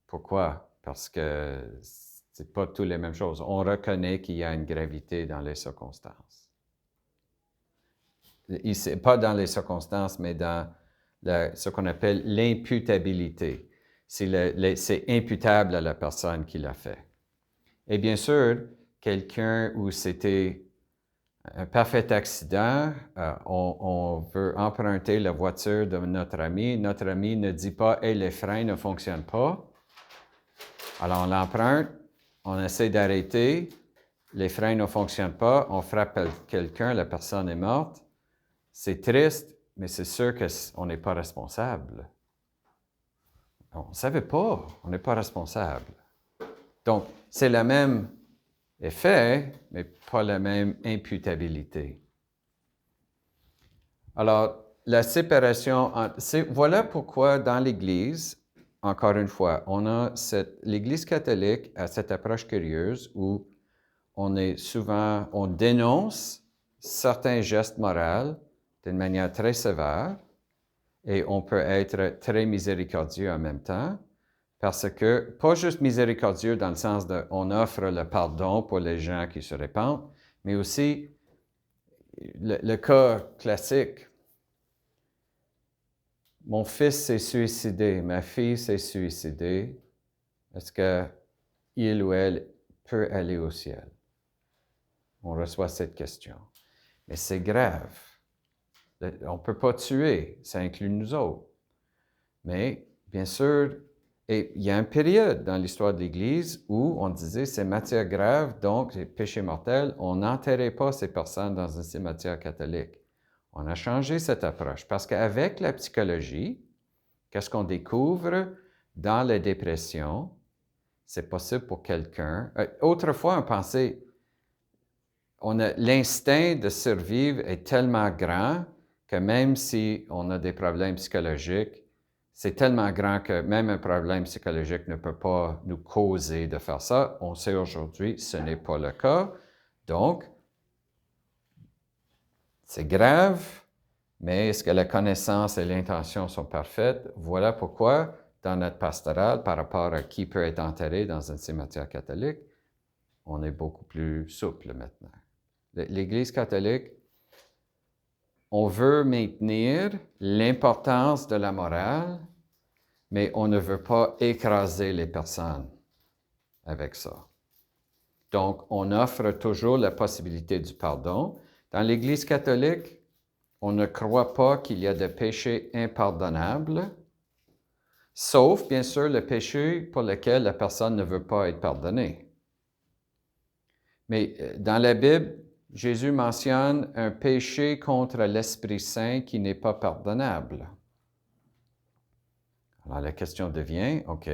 Pourquoi? Parce que ce n'est pas toutes les mêmes choses. On reconnaît qu'il y a une gravité dans les circonstances. Pas dans les circonstances, mais dans ce qu'on appelle l'imputabilité. C'est imputable à la personne qui l'a fait. Et bien sûr, quelqu'un où c'était un parfait accident, on veut emprunter la voiture de notre ami. Notre ami ne dit pas « Hey, les freins ne fonctionnent pas ». Alors, on l'emprunte, on essaie d'arrêter, les freins ne fonctionnent pas, on frappe quelqu'un, la personne est morte. C'est triste, mais c'est sûr qu'on n'est pas responsable. On ne savait pas, on n'est pas responsable. Donc, c'est le même effet, mais pas la même imputabilité. Alors, la séparation, voilà pourquoi dans l'Église, encore une fois, l'Église catholique a cette approche curieuse où on dénonce certains gestes moraux d'une manière très sévère et on peut être très miséricordieux en même temps parce que, pas juste miséricordieux dans le sens de on offre le pardon pour les gens qui se répandent, mais aussi le cas classique. Mon fils s'est suicidé, ma fille s'est suicidée. Est-ce qu'il ou elle peut aller au ciel? On reçoit cette question. Mais c'est grave. On ne peut pas tuer, ça inclut nous autres. Mais, bien sûr, et il y a une période dans l'histoire de l'Église où on disait c'est matière grave, donc c'est péché mortel. On n'enterrait pas ces personnes dans un cimetière catholique. On a changé cette approche parce qu'avec la psychologie, qu'est-ce qu'on découvre dans la dépression? C'est possible pour quelqu'un. Autrefois, on pensait, l'instinct de survivre est tellement grand que même si on a des problèmes psychologiques, c'est tellement grand que même un problème psychologique ne peut pas nous causer de faire ça. On sait aujourd'hui que ce n'est pas le cas. Donc, c'est grave, mais est-ce que la connaissance et l'intention sont parfaites? Voilà pourquoi, dans notre pastorale, par rapport à qui peut être enterré dans un cimetière catholique, on est beaucoup plus souple maintenant. L'Église catholique, on veut maintenir l'importance de la morale, mais on ne veut pas écraser les personnes avec ça. Donc, on offre toujours la possibilité du pardon. Dans l'Église catholique, on ne croit pas qu'il y a de péchés impardonnables, sauf, bien sûr, le péché pour lequel la personne ne veut pas être pardonnée. Mais dans la Bible, Jésus mentionne un péché contre l'Esprit Saint qui n'est pas pardonnable. Alors la question devient, OK,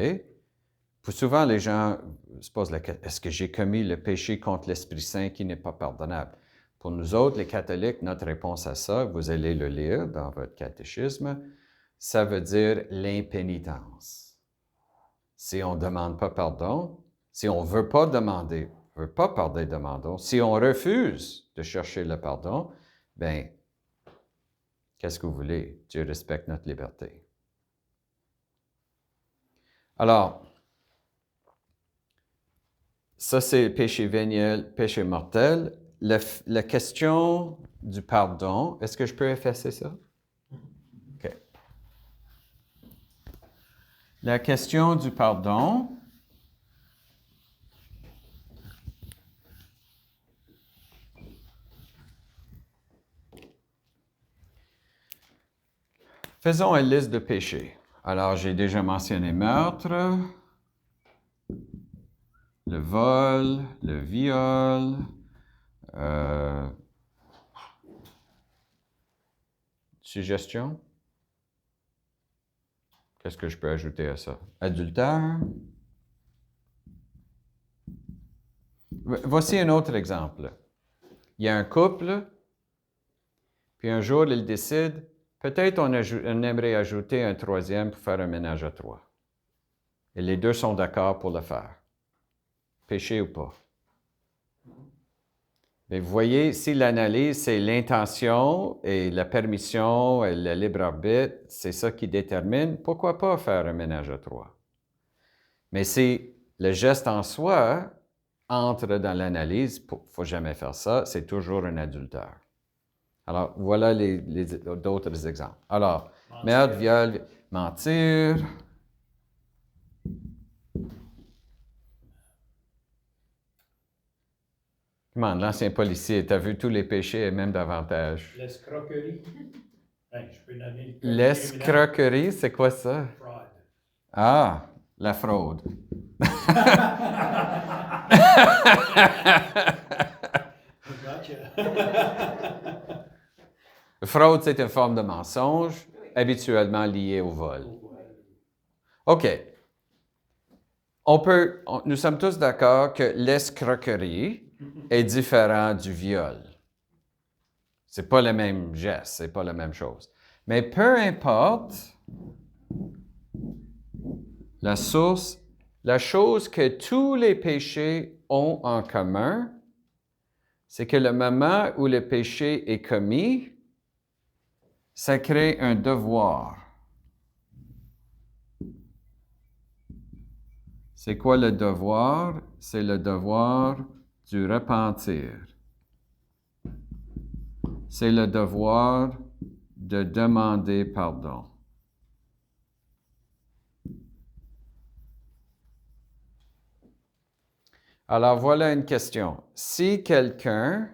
pour souvent les gens se posent la question, est-ce que j'ai commis le péché contre l'Esprit Saint qui n'est pas pardonnable? Pour nous autres, les catholiques, notre réponse à ça, vous allez le lire dans votre catéchisme, ça veut dire l'impénitence. Si on ne demande pas pardon, si on ne veut pas demander, on ne veut pas pardon, si on refuse de chercher le pardon, bien, qu'est-ce que vous voulez? Dieu respecte notre liberté. Alors, ça c'est le péché véniel, péché mortel. La question du pardon, est-ce que je peux effacer ça? OK. La question du pardon, faisons une liste de péchés. Alors, j'ai déjà mentionné meurtre, le vol, le viol, suggestion. Qu'est-ce que je peux ajouter à ça? Adultère. Voici un autre exemple. Il y a un couple, puis un jour, ils décident, peut-être on aimerait ajouter un troisième pour faire un ménage à trois. Et les deux sont d'accord pour le faire. Péché ou pas? Mais vous voyez, si l'analyse, c'est l'intention et la permission et le libre arbitre, c'est ça qui détermine, pourquoi pas faire un ménage à trois? Mais si le geste en soi entre dans l'analyse, il ne faut jamais faire ça, c'est toujours un adultère. Alors, voilà d'autres exemples. Alors, meurtre, viol, mentir. Comment, l'ancien policier, tu as vu tous les péchés et même davantage. L'escroquerie. Ben, je peux nommer le L'escroquerie, c'est quoi ça? Fraud. Ah, la fraude. Fraude, c'est une forme de mensonge, habituellement liée au vol. OK. Nous sommes tous d'accord que l'escroquerie est différent du viol. C'est pas le même geste, c'est pas la même chose. Mais peu importe la source, la chose que tous les péchés ont en commun, c'est que le moment où le péché est commis, ça crée un devoir. C'est quoi le devoir? C'est le devoir du repentir. C'est le devoir de demander pardon. Alors voilà une question. Si quelqu'un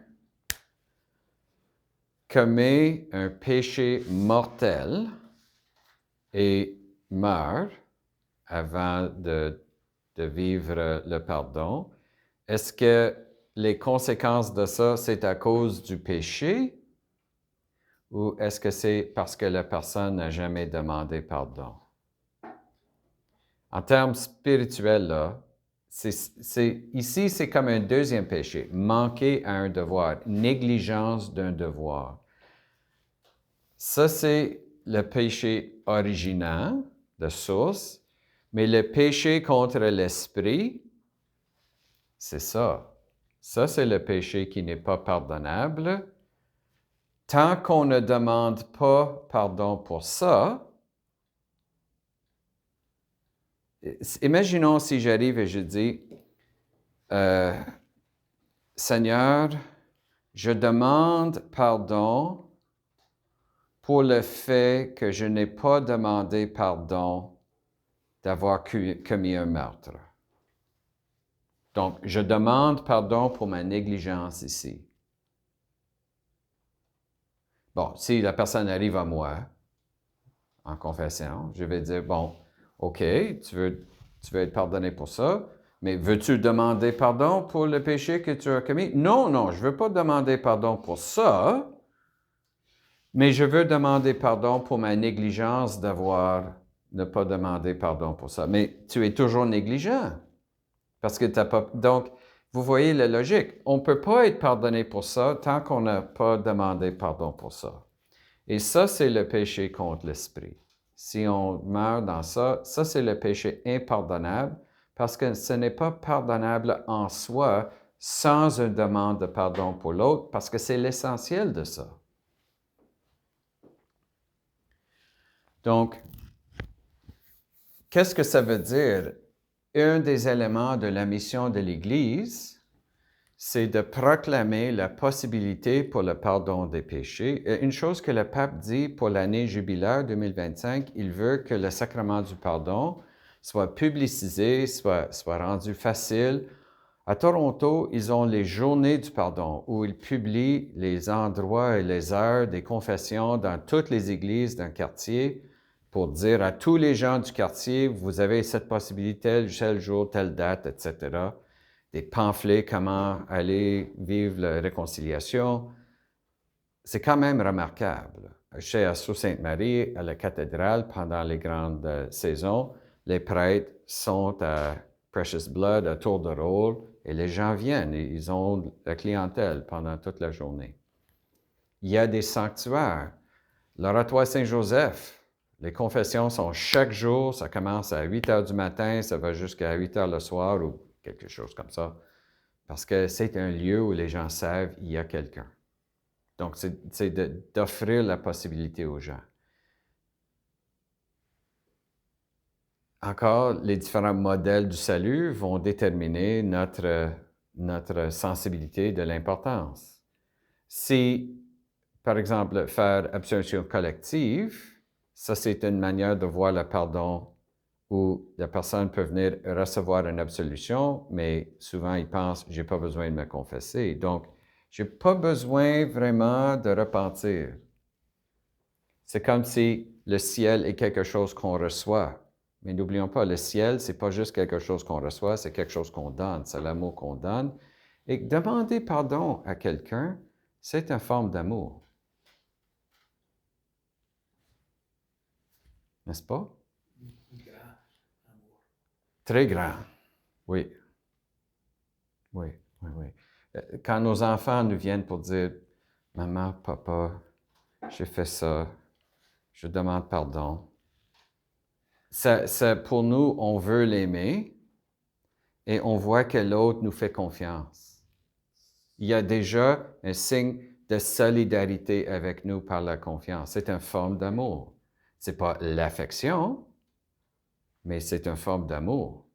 commet un péché mortel et meurt avant de vivre le pardon, est-ce que les conséquences de ça, c'est à cause du péché ou est-ce que c'est parce que la personne n'a jamais demandé pardon? En termes spirituels, là, ici, c'est comme un deuxième péché, manquer à un devoir, négligence d'un devoir. Ça, c'est le péché original, de source, mais le péché contre l'esprit, c'est ça. Ça, c'est le péché qui n'est pas pardonnable. Tant qu'on ne demande pas pardon pour ça, imaginons si j'arrive et je dis, Seigneur, je demande pardon pour le fait que je n'ai pas demandé pardon d'avoir commis un meurtre. Donc, je demande pardon pour ma négligence ici. Bon, si la personne arrive à moi en confession, je vais dire, bon, OK, tu veux être pardonné pour ça, mais veux-tu demander pardon pour le péché que tu as commis? Non, non, je ne veux pas demander pardon pour ça, mais je veux demander pardon pour ma négligence d'avoir ne pas demandé pardon pour ça. Mais tu es toujours négligent parce que tu n'as pas... Donc, vous voyez la logique. On ne peut pas être pardonné pour ça tant qu'on n'a pas demandé pardon pour ça. Et ça, c'est le péché contre l'esprit. Si on meurt dans ça, ça, c'est le péché impardonnable parce que ce n'est pas pardonnable en soi sans une demande de pardon pour l'autre parce que c'est l'essentiel de ça. Donc, qu'est-ce que ça veut dire? Un des éléments de la mission de l'Église, c'est de proclamer la possibilité pour le pardon des péchés. Et une chose que le pape dit pour l'année jubilaire 2025, il veut que le sacrement du pardon soit publicisé, soit rendu facile. À Toronto, ils ont les journées du pardon où ils publient les endroits et les heures des confessions dans toutes les églises d'un quartier pour dire à tous les gens du quartier, vous avez cette possibilité, tel jour, telle date, etc. Des pamphlets, comment aller vivre la réconciliation. C'est quand même remarquable. Chez Sault-Sainte-Marie, à la cathédrale, pendant les grandes saisons, les prêtres sont à Precious Blood, à tour de rôle, et les gens viennent et ils ont la clientèle pendant toute la journée. Il y a des sanctuaires. L'oratoire Saint-Joseph, les confessions sont chaque jour, ça commence à 8 heures du matin, ça va jusqu'à 8 heures le soir ou quelque chose comme ça, parce que c'est un lieu où les gens savent qu'il y a quelqu'un. Donc, c'est d'offrir la possibilité aux gens. Encore, les différents modèles du salut vont déterminer notre sensibilité de l'importance. Si, par exemple, faire absolution collective, ça, c'est une manière de voir le pardon où la personne peut venir recevoir une absolution, mais souvent, il pense, j'ai pas besoin de me confesser. Donc, j'ai pas besoin vraiment de repentir. C'est comme si le ciel est quelque chose qu'on reçoit. Mais n'oublions pas, le ciel, c'est pas juste quelque chose qu'on reçoit, c'est quelque chose qu'on donne. C'est l'amour qu'on donne. Et demander pardon à quelqu'un, c'est une forme d'amour. N'est-ce pas? Grand amour. Très grand. Oui. Oui, oui, oui. Quand nos enfants nous viennent pour dire, maman, papa, j'ai fait ça, je demande pardon. Pour nous, on veut l'aimer et on voit que l'autre nous fait confiance. il y a déjà un signe de solidarité avec nous par la confiance. C'est une forme d'amour. Ce n'est pas l'affection, mais c'est une forme d'amour.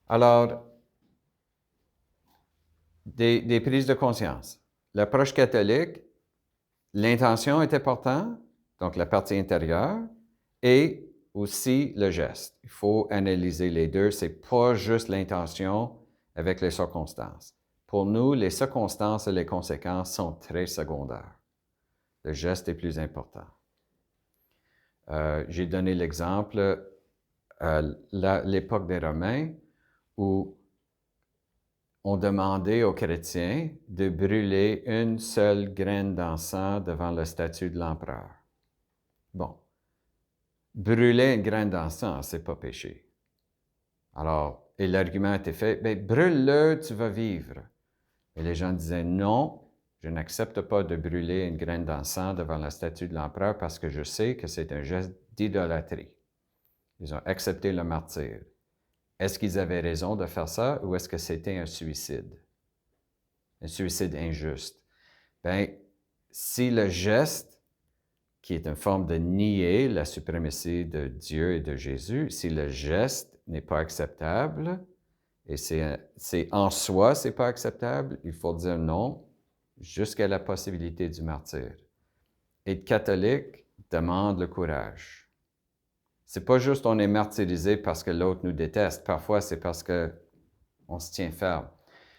Alors, des prises de conscience. L'approche catholique, l'intention est importante, donc la partie intérieure, et aussi le geste. Il faut analyser les deux. Ce n'est pas juste l'intention avec les circonstances. Pour nous, les circonstances et les conséquences sont très secondaires. Le geste est plus important. J'ai donné l'exemple à l'époque des Romains où on demandait aux chrétiens de brûler une seule graine d'encens devant la statue de l'empereur. Bon, brûler une graine d'encens, c'est pas péché. Alors, et l'argument était fait, bien, brûle-le, tu vas vivre. Et les gens disaient, non, je n'accepte pas de brûler une graine d'encens devant la statue de l'empereur parce que je sais que c'est un geste d'idolâtrie. Ils ont accepté le martyre. Est-ce qu'ils avaient raison de faire ça ou est-ce que c'était un suicide? Un suicide injuste. Bien, si le geste, qui est une forme de nier la suprématie de Dieu et de Jésus, si le geste n'est pas acceptable, et c'est en soi, c'est pas acceptable, il faut dire non jusqu'à la possibilité du martyre. Être catholique demande le courage. C'est pas juste on est martyrisé parce que l'autre nous déteste. Parfois, c'est parce qu'on se tient ferme.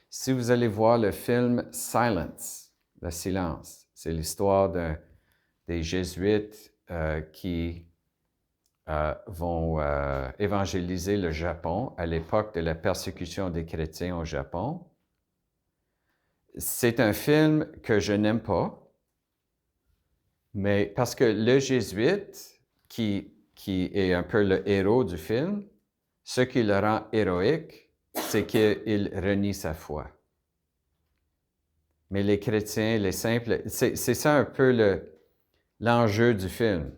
Si vous allez voir le film Silence, le silence, c'est l'histoire des Jésuites qui vont évangéliser le Japon à l'époque de la persécution des chrétiens au Japon. C'est un film que je n'aime pas, mais parce que le Jésuite qui est un peu le héros du film, ce qui le rend héroïque, c'est qu'il renie sa foi. Mais les chrétiens, les simples, c'est ça un peu l'enjeu du film.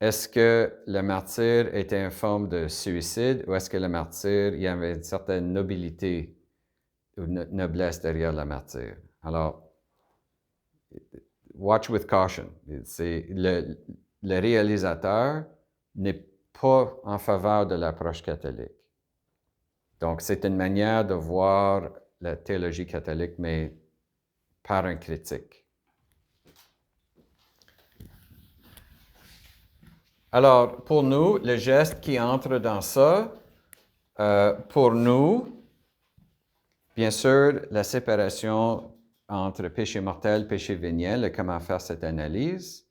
Est-ce que le martyr était une forme de suicide ou est-ce que le martyr, il y avait une certaine nobilité ou noblesse derrière le martyr? Alors, watch with caution. Le réalisateur n'est pas en faveur de l'approche catholique. Donc, c'est une manière de voir la théologie catholique, mais par un critique. Alors, pour nous, le geste qui entre dans ça, pour nous, bien sûr, la séparation entre péché mortel, péché véniel, et comment faire cette analyse.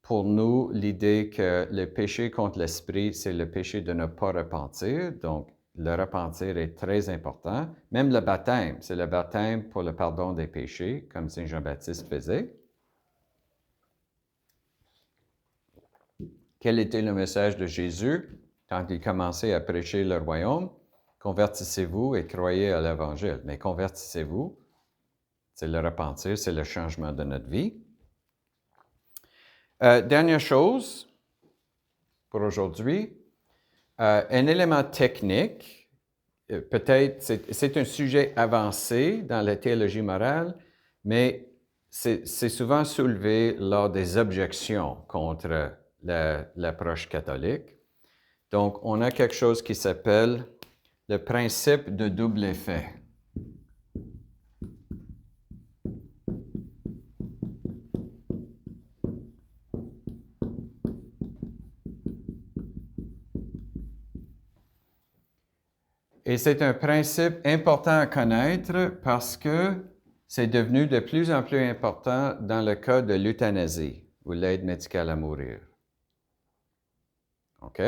Pour nous, l'idée que le péché contre l'esprit, c'est le péché de ne pas repentir. Donc, le repentir est très important. Même le baptême, c'est le baptême pour le pardon des péchés, comme Saint Jean-Baptiste faisait. Quel était le message de Jésus quand il commençait à prêcher le royaume? Convertissez-vous et croyez à l'Évangile. Mais convertissez-vous, c'est le repentir, c'est le changement de notre vie. Dernière chose pour aujourd'hui, un élément technique, peut-être c'est un sujet avancé dans la théologie morale, mais c'est souvent soulevé lors des objections contre l'approche catholique. Donc, on a quelque chose qui s'appelle le principe de double effet. Et c'est un principe important à connaître parce que c'est devenu de plus en plus important dans le cas de l'euthanasie ou l'aide médicale à mourir. OK?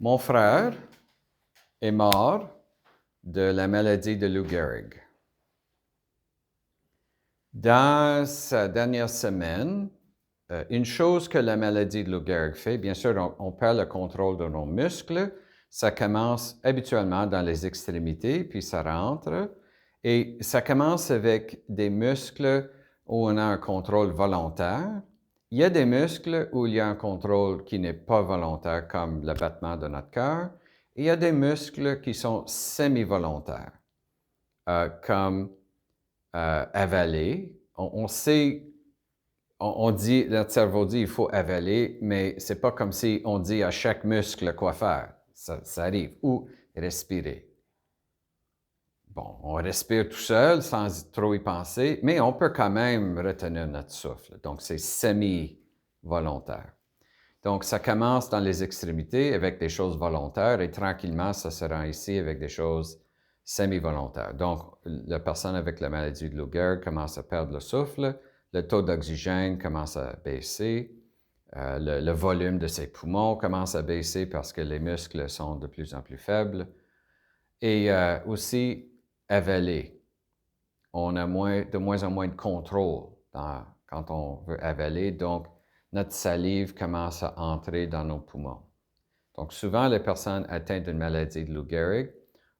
Mon frère est mort de la maladie de Lou Gehrig. Dans sa dernière semaine, une chose que la maladie de Lou Gehrig fait, bien sûr, on perd le contrôle de nos muscles. Ça commence habituellement dans les extrémités, puis ça rentre. Et ça commence avec des muscles où on a un contrôle volontaire. Il y a des muscles où il y a un contrôle qui n'est pas volontaire, comme le battement de notre cœur. Et il y a des muscles qui sont semi-volontaires, comme avaler. On sait, on dit, notre cerveau dit il faut avaler, mais c'est pas comme si on dit à chaque muscle quoi faire. Ça arrive. Ou respirer. Bon, on respire tout seul sans trop y penser, mais on peut quand même retenir notre souffle. Donc, c'est semi-volontaire. Donc, ça commence dans les extrémités avec des choses volontaires et tranquillement, ça se rend ici avec des choses semi-volontaires. Donc, la personne avec la maladie de Lou Gehrig commence à perdre le souffle, le taux d'oxygène commence à baisser, le volume de ses poumons commence à baisser parce que les muscles sont de plus en plus faibles. Et aussi, avaler. On a de moins en moins de contrôle quand on veut avaler, donc notre salive commence à entrer dans nos poumons. Donc souvent, les personnes atteintes d'une maladie de Lou Gehrig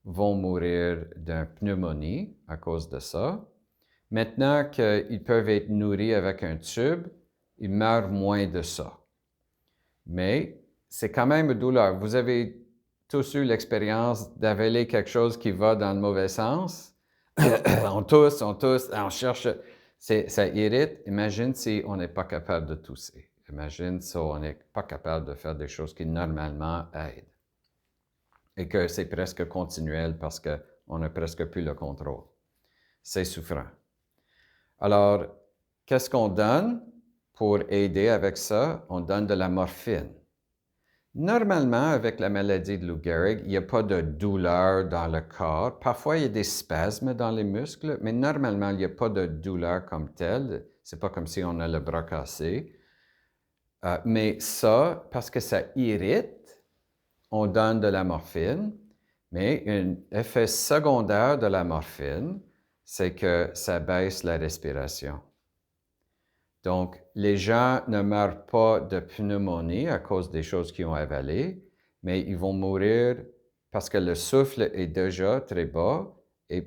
vont mourir d'une pneumonie à cause de ça. Maintenant qu'ils peuvent être nourris avec un tube, ils meurent moins de ça. Mais c'est quand même douloureux. Vous avez tous eu l'expérience d'avaler quelque chose qui va dans le mauvais sens. On tousse, on cherche. Ça irrite. Imagine si on n'est pas capable de tousser. Imagine si on n'est pas capable de faire des choses qui normalement aident. Et que c'est presque continuel parce qu'on n'a presque plus le contrôle. C'est souffrant. Alors, qu'est-ce qu'on donne pour aider avec ça? On donne de la morphine. Normalement, avec la maladie de Lou Gehrig, il n'y a pas de douleur dans le corps. Parfois, il y a des spasmes dans les muscles, mais normalement, il n'y a pas de douleur comme telle. C'est pas comme si on a le bras cassé. Mais ça, parce que ça irrite, on donne de la morphine, mais un effet secondaire de la morphine, c'est que ça baisse la respiration. Donc, les gens ne meurent pas de pneumonie à cause des choses qu'ils ont avalées, mais ils vont mourir parce que le souffle est déjà très bas,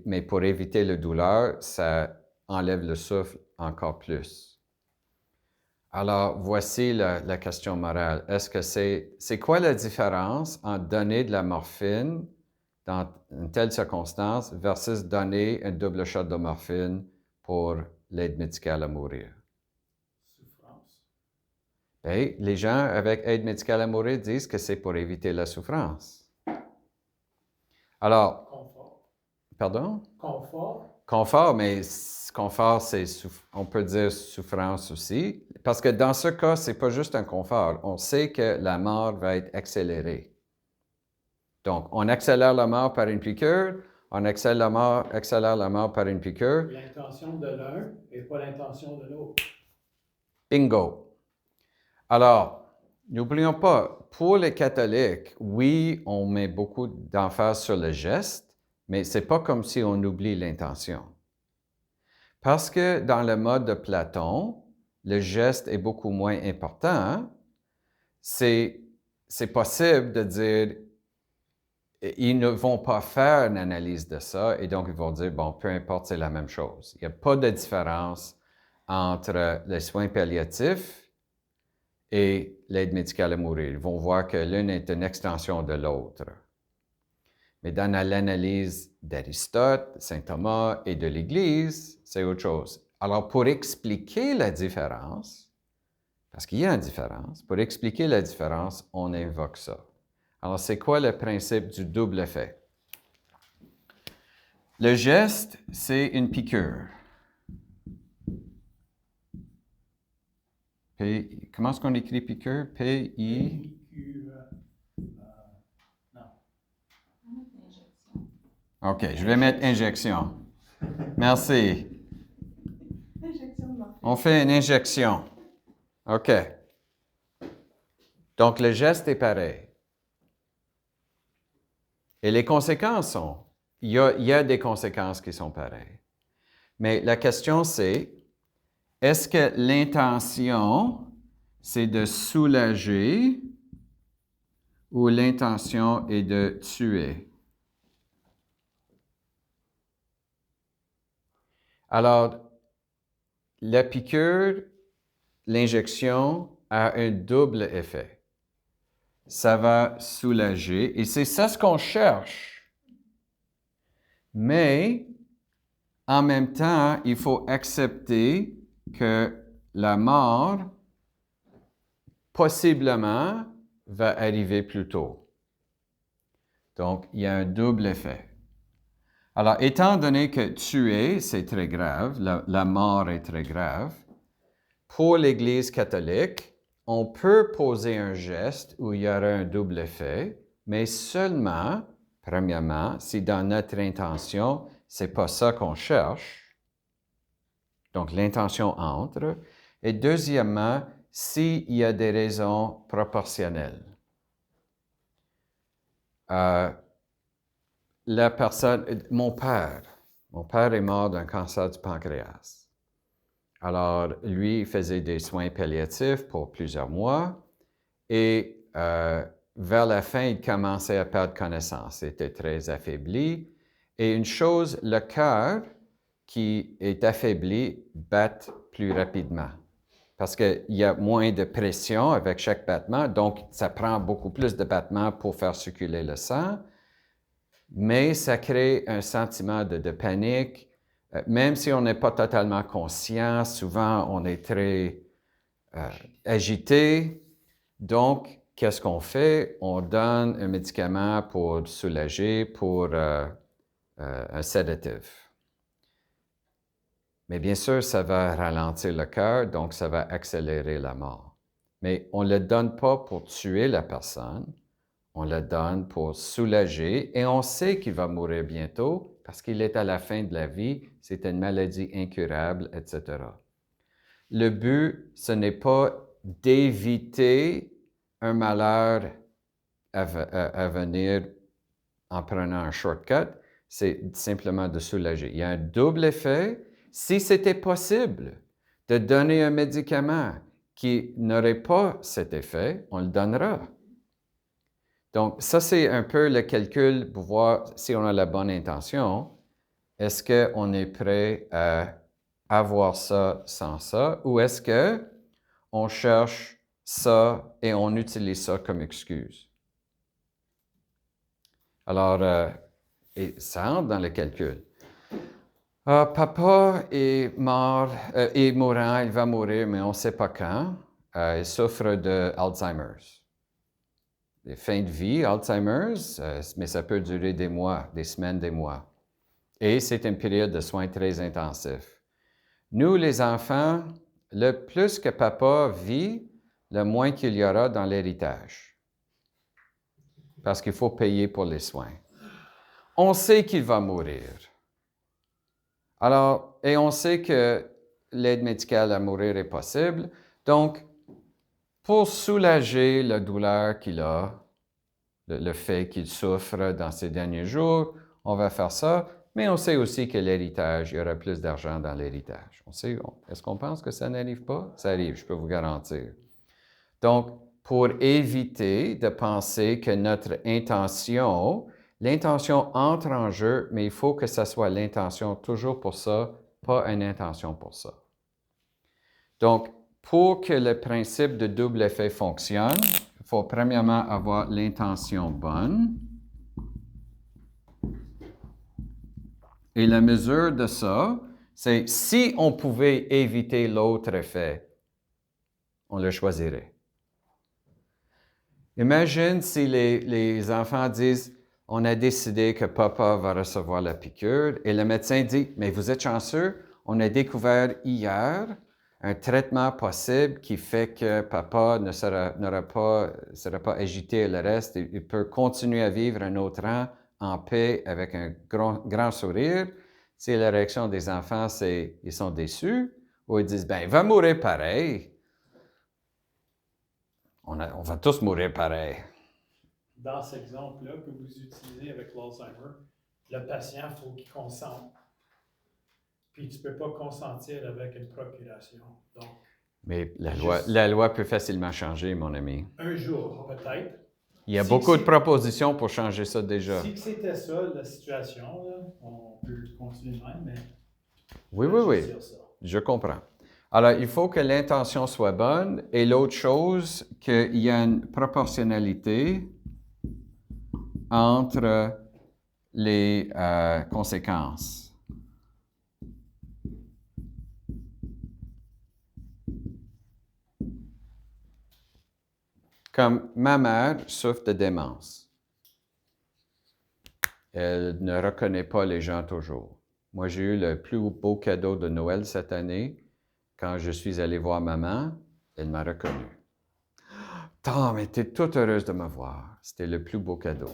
mais pour éviter la douleur, ça enlève le souffle encore plus. Alors, voici la question morale. Est-ce que c'est quoi la différence entre donner de la morphine dans une telle circonstance versus donner un double shot de morphine pour l'aide médicale à mourir? Bien, les gens avec aide médicale à mourir disent que c'est pour éviter la souffrance. Alors, Confort. Pardon? Confort. Confort, mais confort, on peut dire souffrance aussi. Parce que dans ce cas, c'est pas juste un confort. On sait que la mort va être accélérée. Donc, on accélère la mort par une piqûre, on accélère la mort par une piqûre. L'intention de l'un et pas l'intention de l'autre. Bingo! Alors, n'oublions pas, pour les catholiques, oui, on met beaucoup d'emphase sur le geste, mais ce n'est pas comme si on oublie l'intention. Parce que dans le mode de Platon, le geste est beaucoup moins important. Hein? C'est possible de dire, ils ne vont pas faire une analyse de ça, et donc ils vont dire, bon, peu importe, c'est la même chose. Il n'y a pas de différence entre les soins palliatifs et l'aide médicale à mourir. Ils vont voir que l'une est une extension de l'autre. Mais dans l'analyse d'Aristote, Saint Thomas et de l'Église, c'est autre chose. Alors, pour expliquer la différence, parce qu'il y a une différence, pour expliquer la différence, on invoque ça. Alors, c'est quoi le principe du double effet? Le geste, c'est une piqûre. Comment est-ce qu'on écrit piqûre? P-I... OK, je vais mettre injection. Merci. On fait une injection. OK. Donc, le geste est pareil. Et les conséquences sont, il y a des conséquences qui sont pareilles. Mais la question c'est, est-ce que l'intention, c'est de soulager ou l'intention est de tuer? Alors, la piqûre, l'injection a un double effet. ça va soulager. Et c'est ça ce qu'on cherche. Mais, en même temps, il faut accepter que la mort, possiblement, va arriver plus tôt. Donc, il y a un double effet. Alors, étant donné que tuer, c'est très grave, la mort est très grave, pour l'Église catholique, on peut poser un geste où il y aura un double effet, mais seulement, premièrement, si dans notre intention, c'est pas ça qu'on cherche, donc l'intention entre, et deuxièmement, s'il y a des raisons proportionnelles. La personne, mon père est mort d'un cancer du pancréas. Alors, lui, il faisait des soins palliatifs pour plusieurs mois et vers la fin, il commençait à perdre connaissance. Il était très affaibli. Et une chose, le cœur qui est affaibli bat plus rapidement parce qu'il y a moins de pression avec chaque battement, donc ça prend beaucoup plus de battements pour faire circuler le sang, mais ça crée un sentiment de panique. Même si on n'est pas totalement conscient, souvent on est très agité. Donc, qu'est-ce qu'on fait? On donne un médicament pour soulager, pour un sédatif. Mais bien sûr, ça va ralentir le cœur, donc ça va accélérer la mort. Mais on ne le donne pas pour tuer la personne, on le donne pour soulager et on sait qu'il va mourir bientôt parce qu'il est à la fin de la vie, c'est une maladie incurable, etc. Le but, ce n'est pas d'éviter un malheur à venir en prenant un shortcut, c'est simplement de soulager. Il y a un double effet. Si c'était possible de donner un médicament qui n'aurait pas cet effet, on le donnera. Donc, ça, c'est un peu le calcul pour voir si on a la bonne intention. Est-ce qu'on est prêt à avoir ça sans ça, ou est-ce qu'on cherche ça et on utilise ça comme excuse? Alors, et ça entre dans le calcul. Papa est mort, est mourant, il va mourir, mais on ne sait pas quand. Il souffre d'Alzheimer's. Des fins de vie, Alzheimer's, mais ça peut durer des mois, des semaines, des mois. Et c'est une période de soins très intensifs. Nous, les enfants, le plus que papa vit, le moins qu'il y aura dans l'héritage. Parce qu'il faut payer pour les soins. On sait qu'il va mourir. Alors, et on sait que l'aide médicale à mourir est possible. Donc, pour soulager la douleur qu'il a, le fait qu'il souffre dans ces derniers jours, on va faire ça. Mais on sait aussi que l'héritage, il y aura plus d'argent dans l'héritage. Est-ce qu'on pense que ça n'arrive pas? Ça arrive, je peux vous garantir. Donc, pour éviter de penser que notre intention, l'intention entre en jeu, mais il faut que ça soit l'intention toujours pour ça, pas une intention pour ça. Donc, pour que le principe de double effet fonctionne, il faut premièrement avoir l'intention bonne. Et la mesure de ça, c'est si on pouvait éviter l'autre effet, on le choisirait. Imagine si les enfants disent, on a décidé que papa va recevoir la piqûre et le médecin dit, mais vous êtes chanceux, on a découvert hier un traitement possible qui fait que papa ne sera pas agité le reste, il peut continuer à vivre un autre an en paix avec un grand sourire. Si la réaction des enfants, c'est ils sont déçus ou ils disent, ben il va mourir pareil. On va tous mourir pareil. Dans cet exemple-là que vous utilisez avec l'Alzheimer, le patient, il faut qu'il consente. Puis tu ne peux pas consentir avec une procuration. Donc, mais la loi peut facilement changer, mon ami. Un jour, peut-être. Il y a beaucoup de propositions pour changer ça déjà. Si c'était ça, la situation, là, on peut continuer de même, mais... Oui. Je comprends. Alors, il faut que l'intention soit bonne et l'autre chose, qu'il y a une proportionnalité entre les conséquences. Comme ma mère souffre de démence. Elle ne reconnaît pas les gens toujours. Moi, j'ai eu le plus beau cadeau de Noël cette année. Quand je suis allé voir maman, elle m'a reconnu. Tom était toute heureuse de me voir. C'était le plus beau cadeau.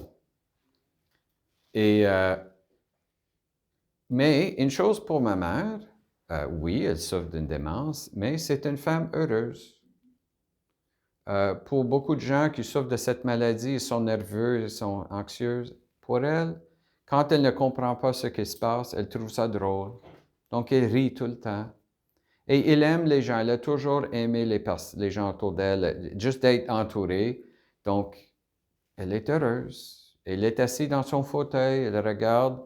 Et, mais une chose pour ma mère, oui, elle souffre d'une démence, mais c'est une femme heureuse. Pour beaucoup de gens qui souffrent de cette maladie, ils sont nerveux, ils sont anxieux. Pour elle, quand elle ne comprend pas ce qui se passe, elle trouve ça drôle. Donc, elle rit tout le temps. Et elle aime les gens. Elle a toujours aimé les gens autour d'elle, juste d'être entourée. Donc, elle est heureuse. Elle est assise dans son fauteuil, elle regarde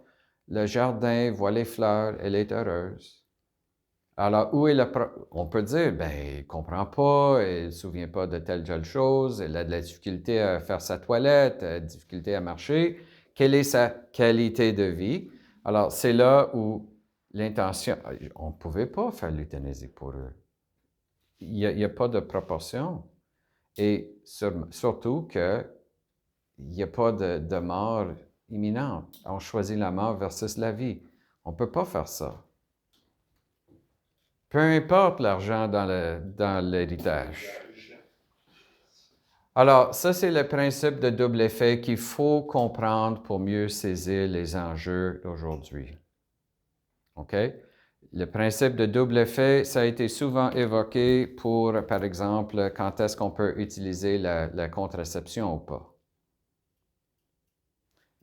le jardin, voit les fleurs, elle est heureuse. Alors, où est on peut dire, ben, elle ne comprend pas, elle ne se souvient pas de telle chose, elle a de la difficulté à faire sa toilette, elle a de la difficulté à marcher. Quelle est sa qualité de vie? Alors, c'est là où l'intention, on ne pouvait pas faire l'euthanasie pour eux. Il n'y a pas de proportion. Et surtout qu'il n'y a pas de mort imminente. On choisit la mort versus la vie. On ne peut pas faire ça. Peu importe l'argent dans l'héritage. Alors, ça, c'est le principe de double effet qu'il faut comprendre pour mieux saisir les enjeux d'aujourd'hui. OK? Le principe de double effet, ça a été souvent évoqué pour, par exemple, quand est-ce qu'on peut utiliser la contraception ou pas.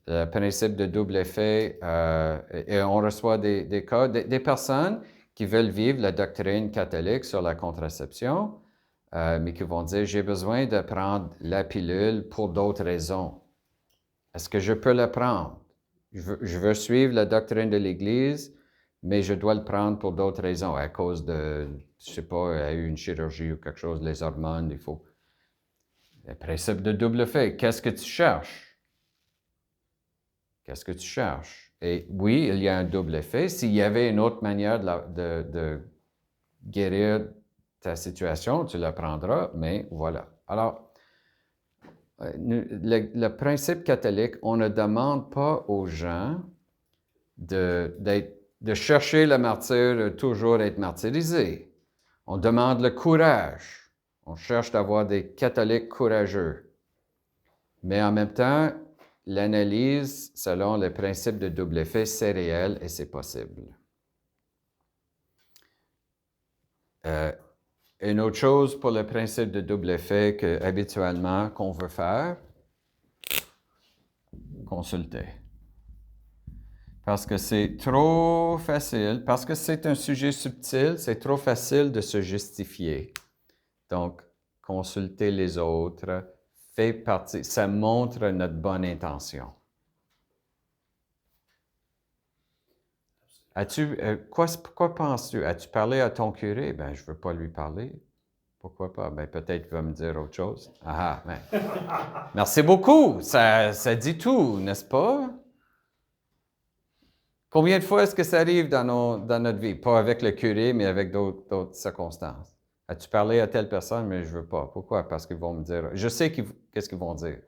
Le principe de double effet, et on reçoit des cas, des personnes qui veulent vivre la doctrine catholique sur la contraception, mais qui vont dire, j'ai besoin de prendre la pilule pour d'autres raisons. Est-ce que je peux la prendre? Je veux suivre la doctrine de l'Église, mais je dois le prendre pour d'autres raisons, à cause de, je ne sais pas, elle a eu une chirurgie ou quelque chose, les hormones, il faut. Le principe de double effet, qu'est-ce que tu cherches? Qu'est-ce que tu cherches? Et oui, il y a un double effet. S'il y avait une autre manière de guérir ta situation, tu la prendras, mais voilà. Alors, le principe catholique, on ne demande pas aux gens de chercher le martyr, de toujours être martyrisé. On demande le courage. On cherche d'avoir des catholiques courageux. Mais en même temps, l'analyse, selon le principe de double effet, c'est réel et c'est possible. Une autre chose pour le principe de double effet habituellement qu'on veut faire, consulter. Parce que c'est trop facile, parce que c'est un sujet subtil, c'est trop facile de se justifier. Donc, consulter les autres fait partie, ça montre notre bonne intention. Pourquoi penses-tu? As-tu parlé à ton curé? Ben, je ne veux pas lui parler. Pourquoi pas? Ben, peut-être qu'il va me dire autre chose. Ah, ben. Merci beaucoup. Ça dit tout, n'est-ce pas? Combien de fois est-ce que ça arrive dans notre vie? Pas avec le curé, mais avec d'autres circonstances. As-tu parlé à telle personne, mais je ne veux pas. Pourquoi? Parce qu'ils vont me dire. Je sais qu'est-ce qu'ils vont dire.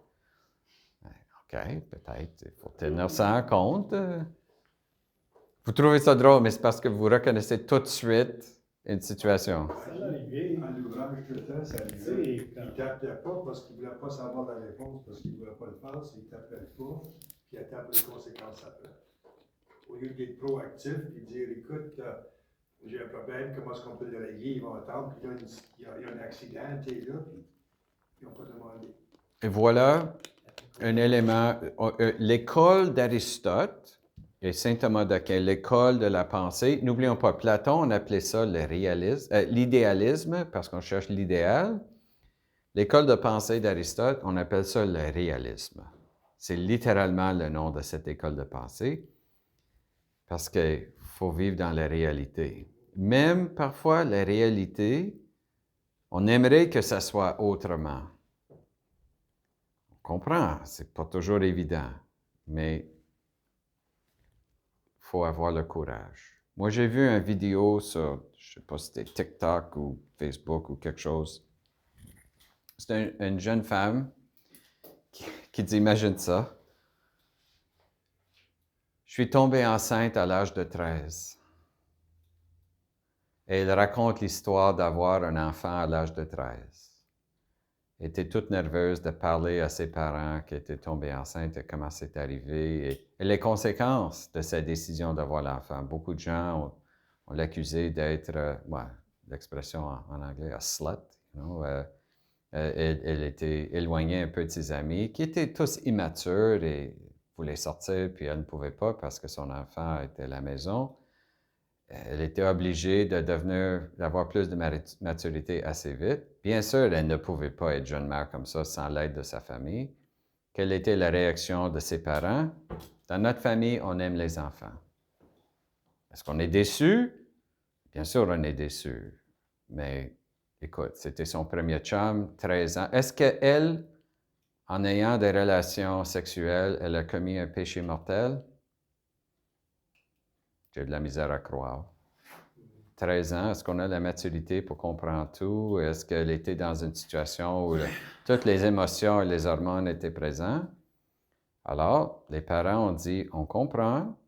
OK, peut-être. Il faut tenir ça en compte. Vous trouvez ça drôle, mais c'est parce que vous reconnaissez tout de suite une situation. Ça l'est arrivé. À l'ouvrage, tout le temps, ça arrivait. Il ne tapait pas parce qu'il ne voulait pas savoir la réponse, parce qu'il ne voulait pas le faire, il ne tapait pas, puis il tape les conséquences après. Au lieu d'être proactif et dire, écoute, j'ai un problème, comment est-ce qu'on peut le régler? Ils vont attendre, puis il y a un accident, tu es là, puis ils n'ont pas demandé. Et voilà un élément. L'école d'Aristote et saint Thomas d'Aquin, l'école de la pensée. N'oublions pas, Platon, on appelait ça l'idéalisme, parce qu'on cherche l'idéal. L'école de pensée d'Aristote, on appelle ça le réalisme. C'est littéralement le nom de cette école de pensée, parce qu'il faut vivre dans la réalité. même parfois la réalité, on aimerait que ça soit autrement. On comprend, c'est pas toujours évident, mais il faut avoir le courage. Moi, j'ai vu une vidéo sur, je sais pas si c'était TikTok ou Facebook ou quelque chose. C'est une jeune femme qui dit, imagine ça, je suis tombée enceinte à l'âge de 13. Et elle raconte l'histoire d'avoir un enfant à l'âge de 13. Elle était toute nerveuse de parler à ses parents qu'elle était tombée enceinte et comment c'est arrivé et les conséquences de sa décision d'avoir l'enfant. Beaucoup de gens ont l'accusé d'être, l'expression en anglais, a slut. Elle était éloignée un peu de ses amis, qui étaient tous immatures et voulaient sortir, puis elle ne pouvait pas parce que son enfant était à la maison. Elle était obligée d'avoir plus de maturité assez vite. Bien sûr, elle ne pouvait pas être jeune mère comme ça sans l'aide de sa famille. Quelle était la réaction de ses parents? Dans notre famille, on aime les enfants. Est-ce qu'on est déçu? Bien sûr, on est déçu. Mais écoute, c'était son premier chum, 13 ans. Est-ce qu'elle, en ayant des relations sexuelles, elle a commis un péché mortel? J'ai de la misère à croire. 13 ans, est-ce qu'on a la maturité pour comprendre tout? Est-ce qu'elle était dans une situation où toutes les émotions et les hormones étaient présents? Alors, les parents ont dit, on comprend,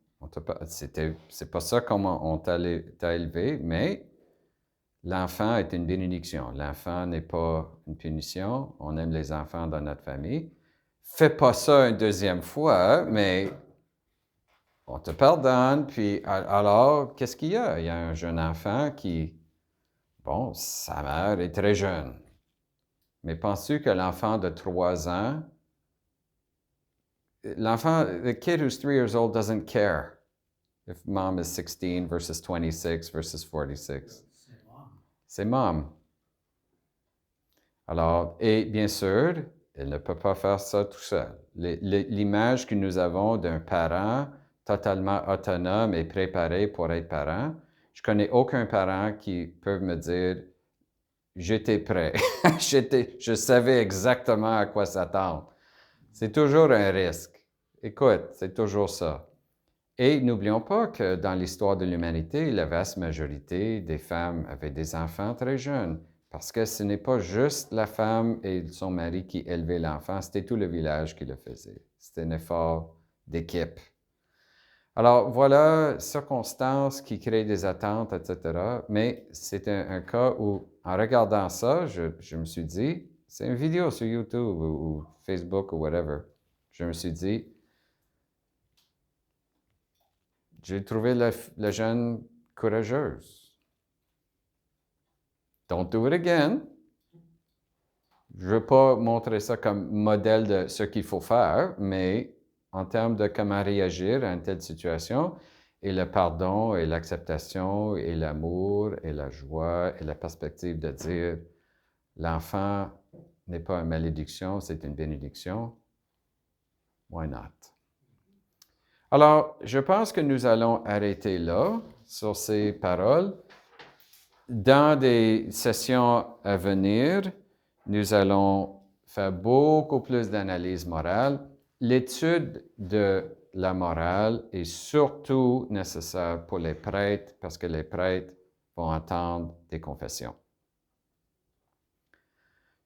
c'est pas ça comment on t'a élevé, mais l'enfant est une bénédiction. L'enfant n'est pas une punition. On aime les enfants dans notre famille. Fais pas ça une deuxième fois, mais on te pardonne, puis alors, qu'est-ce qu'il y a? Il y a un jeune enfant qui, bon, sa mère est très jeune. Mais penses-tu que l'enfant de 3 ans, the kid who's 3 years old doesn't care if mom is 16 versus 26 versus 46. C'est mom. Alors, et bien sûr, elle ne peut pas faire ça tout seul. L'image que nous avons d'un parent totalement autonome et préparé pour être parent, je connais aucun parent qui peut me dire « j'étais prêt, je savais exactement à quoi s'attendre ». C'est toujours un risque. Écoute, c'est toujours ça. Et n'oublions pas que dans l'histoire de l'humanité, la vaste majorité des femmes avaient des enfants très jeunes. Parce que ce n'est pas juste la femme et son mari qui élevaient l'enfant, c'était tout le village qui le faisait. C'était un effort d'équipe. Alors voilà, circonstances qui créent des attentes, etc. Mais c'est un cas où, en regardant ça, je me suis dit, c'est une vidéo sur YouTube ou Facebook ou whatever. Je me suis dit, j'ai trouvé la jeune courageuse. Don't do it again. Je ne veux pas montrer ça comme modèle de ce qu'il faut faire, mais en termes de comment réagir à une telle situation, et le pardon, et l'acceptation, et l'amour, et la joie, et la perspective de dire l'enfant n'est pas une malédiction, c'est une bénédiction. Why not? Alors, je pense que nous allons arrêter là sur ces paroles. Dans des sessions à venir, nous allons faire beaucoup plus d'analyse morale. L'étude de la morale est surtout nécessaire pour les prêtres parce que les prêtres vont entendre des confessions.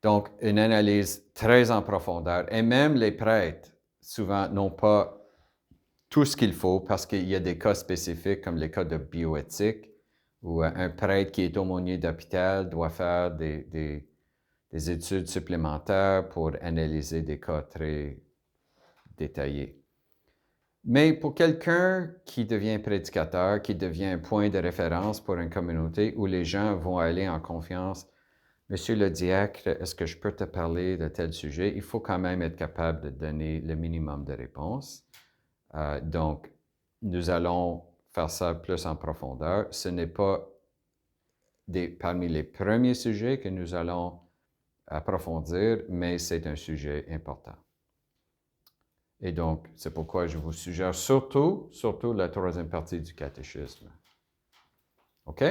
Donc, une analyse très en profondeur. Et même les prêtres, souvent, n'ont pas tout ce qu'il faut parce qu'il y a des cas spécifiques comme les cas de bioéthique où un prêtre qui est aumônier d'hôpital doit faire des études supplémentaires pour analyser des cas très détaillés. Mais pour quelqu'un qui devient prédicateur, qui devient un point de référence pour une communauté où les gens vont aller en confiance, Monsieur le diacre, est-ce que je peux te parler de tel sujet? Il faut quand même être capable de donner le minimum de réponses. Donc, nous allons faire ça plus en profondeur. Ce n'est pas parmi les premiers sujets que nous allons approfondir, mais c'est un sujet important. Et donc, c'est pourquoi je vous suggère surtout la troisième partie du catéchisme. OK?